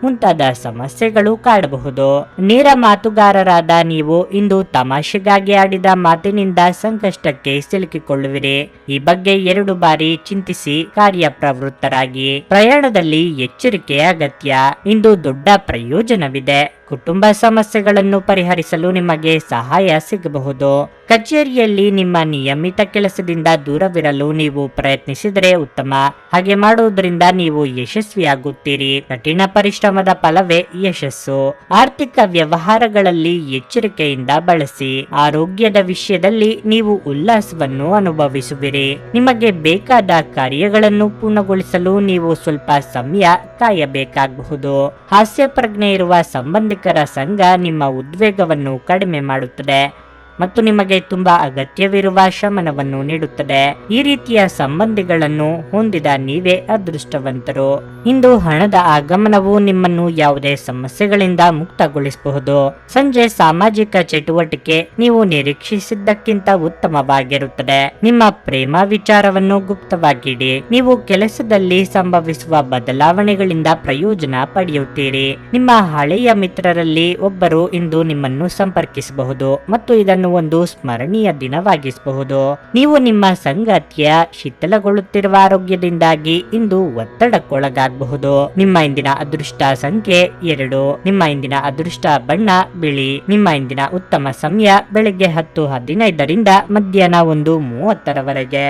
ಮುಂತಾದ ಸಮಸ್ಯೆಗಳು ಕಾಡಬಹುದು. ನೇರ ಮಾತುಗಾರರಾದ ನೀವು ಇಂದು ತಮಾಷೆಗಾಗಿ ಆಡಿದ ಮಾತಿನಿಂದ ಸಂಕಷ್ಟಕ್ಕೆ ಸಿಲುಕಿಕೊಳ್ಳುವಿರಿ. ಈ ಬಗ್ಗೆ 2 ಬಾರಿ ಚಿಂತಿಸಿ ಕಾರ್ಯಪ್ರವೃತ್ತರಾಗಿ. ಪ್ರಯಾಣದಲ್ಲಿ ಎಚ್ಚರಿಕೆ ಅಗತ್ಯ. ಇಂದು ದೊಡ್ಡ ಪ್ರಯೋಜನವಿದೆ. ಕುಟುಂಬ ಸಮಸ್ಯೆಗಳನ್ನು ಪರಿಹರಿಸಲು ನಿಮಗೆ ಸಹಾಯ ಸಿಗಬಹುದು. ಕಚೇರಿಯಲ್ಲಿ ನಿಮ್ಮ ನಿಯಮಿತ ಕೆಲಸದಿಂದ ದೂರವಿರಲು ನೀವು ಪ್ರಯತ್ನಿಸಿದರೆ ಉತ್ತಮ. ಹಾಗೆ ಮಾಡುವುದರಿಂದ ನೀವು ಯಶಸ್ವಿಯಾಗುತ್ತೀರಿ. ಕಠಿಣ ಪರಿಶ್ರಮದ ಫಲವೇ ಯಶಸ್ಸು. ಆರ್ಥಿಕ ವ್ಯವಹಾರಗಳಲ್ಲಿ ಎಚ್ಚರಿಕೆಯಿಂದ ಬಳಸಿ. ಆರೋಗ್ಯದ ವಿಷಯದಲ್ಲಿ ನೀವು ಉಲ್ಲಾಸವನ್ನು ಅನುಭವಿಸುವಿರಿ. ನಿಮಗೆ ಬೇಕಾದ ಕಾರ್ಯಗಳನ್ನು ಪೂರ್ಣಗೊಳಿಸಲು ನೀವು ಸ್ವಲ್ಪ ಸಮಯ ಕಾಯಬೇಕಾಗಬಹುದು. ಹಾಸ್ಯ ಪ್ರಜ್ಞೆ ಇರುವ ಸಂಬಂಧಿಕರ ಸಂಘ ನಿಮ್ಮ ಉದ್ವೇಗವನ್ನು ಕಡಿಮೆ ಮಾಡುತ್ತದೆ ಮತ್ತು ನಿಮಗೆ ತುಂಬಾ ಅಗತ್ಯವಿರುವ ಶಮನವನ್ನು ನೀಡುತ್ತದೆ. ಈ ರೀತಿಯ ಸಂಬಂಧಿಗಳನ್ನು ಹೊಂದಿದ ನೀವೇ ಅದೃಷ್ಟವಂತರು. ಇಂದು ಹಣದ ಆಗಮನವು ನಿಮ್ಮನ್ನು ಯಾವುದೇ ಸಮಸ್ಯೆಗಳಿಂದ ಮುಕ್ತಗೊಳಿಸಬಹುದು. ಸಂಜೆ ಸಾಮಾಜಿಕ ಚಟುವಟಿಕೆ ನೀವು ನಿರೀಕ್ಷಿಸಿದ್ದಕ್ಕಿಂತ ಉತ್ತಮವಾಗಿರುತ್ತದೆ. ನಿಮ್ಮ ಪ್ರೇಮ ವಿಚಾರವನ್ನು ಗುಪ್ತವಾಗಿಡಿ. ನೀವು ಕೆಲಸದಲ್ಲಿ ಸಂಭವಿಸುವ ಬದಲಾವಣೆಗಳಿಂದ ಪ್ರಯೋಜನ ಪಡೆಯುತ್ತೀರಿ. ನಿಮ್ಮ ಹಳೆಯ ಮಿತ್ರರಲ್ಲಿ ಒಬ್ಬರು ಇಂದು ನಿಮ್ಮನ್ನು ಸಂಪರ್ಕಿಸಬಹುದು ಮತ್ತು ಇದನ್ನು ಒಂದು ಸ್ಮರಣೀಯ ದಿನವಾಗಿಸಬಹುದು. ನೀವು ನಿಮ್ಮ ಸಂಗಾತಿಯ ಶಿಥಿಲಗೊಳ್ಳುತ್ತಿರುವ ಆರೋಗ್ಯದಿಂದಾಗಿ ಇಂದು ಒತ್ತಡಕ್ಕೊಳಗಾಗಬಹುದು. ನಿಮ್ಮ ಇಂದಿನ ಅದೃಷ್ಟ ಸಂಖ್ಯೆ 2. ನಿಮ್ಮ ಇಂದಿನ ಅದೃಷ್ಟ ಬಣ್ಣ ಬಿಳಿ. ನಿಮ್ಮ ಇಂದಿನ ಉತ್ತಮ ಸಮಯ ಬೆಳಿಗ್ಗೆ 10:15ರಿಂದ ಮಧ್ಯಾಹ್ನ 1:30ರವರೆಗೆ.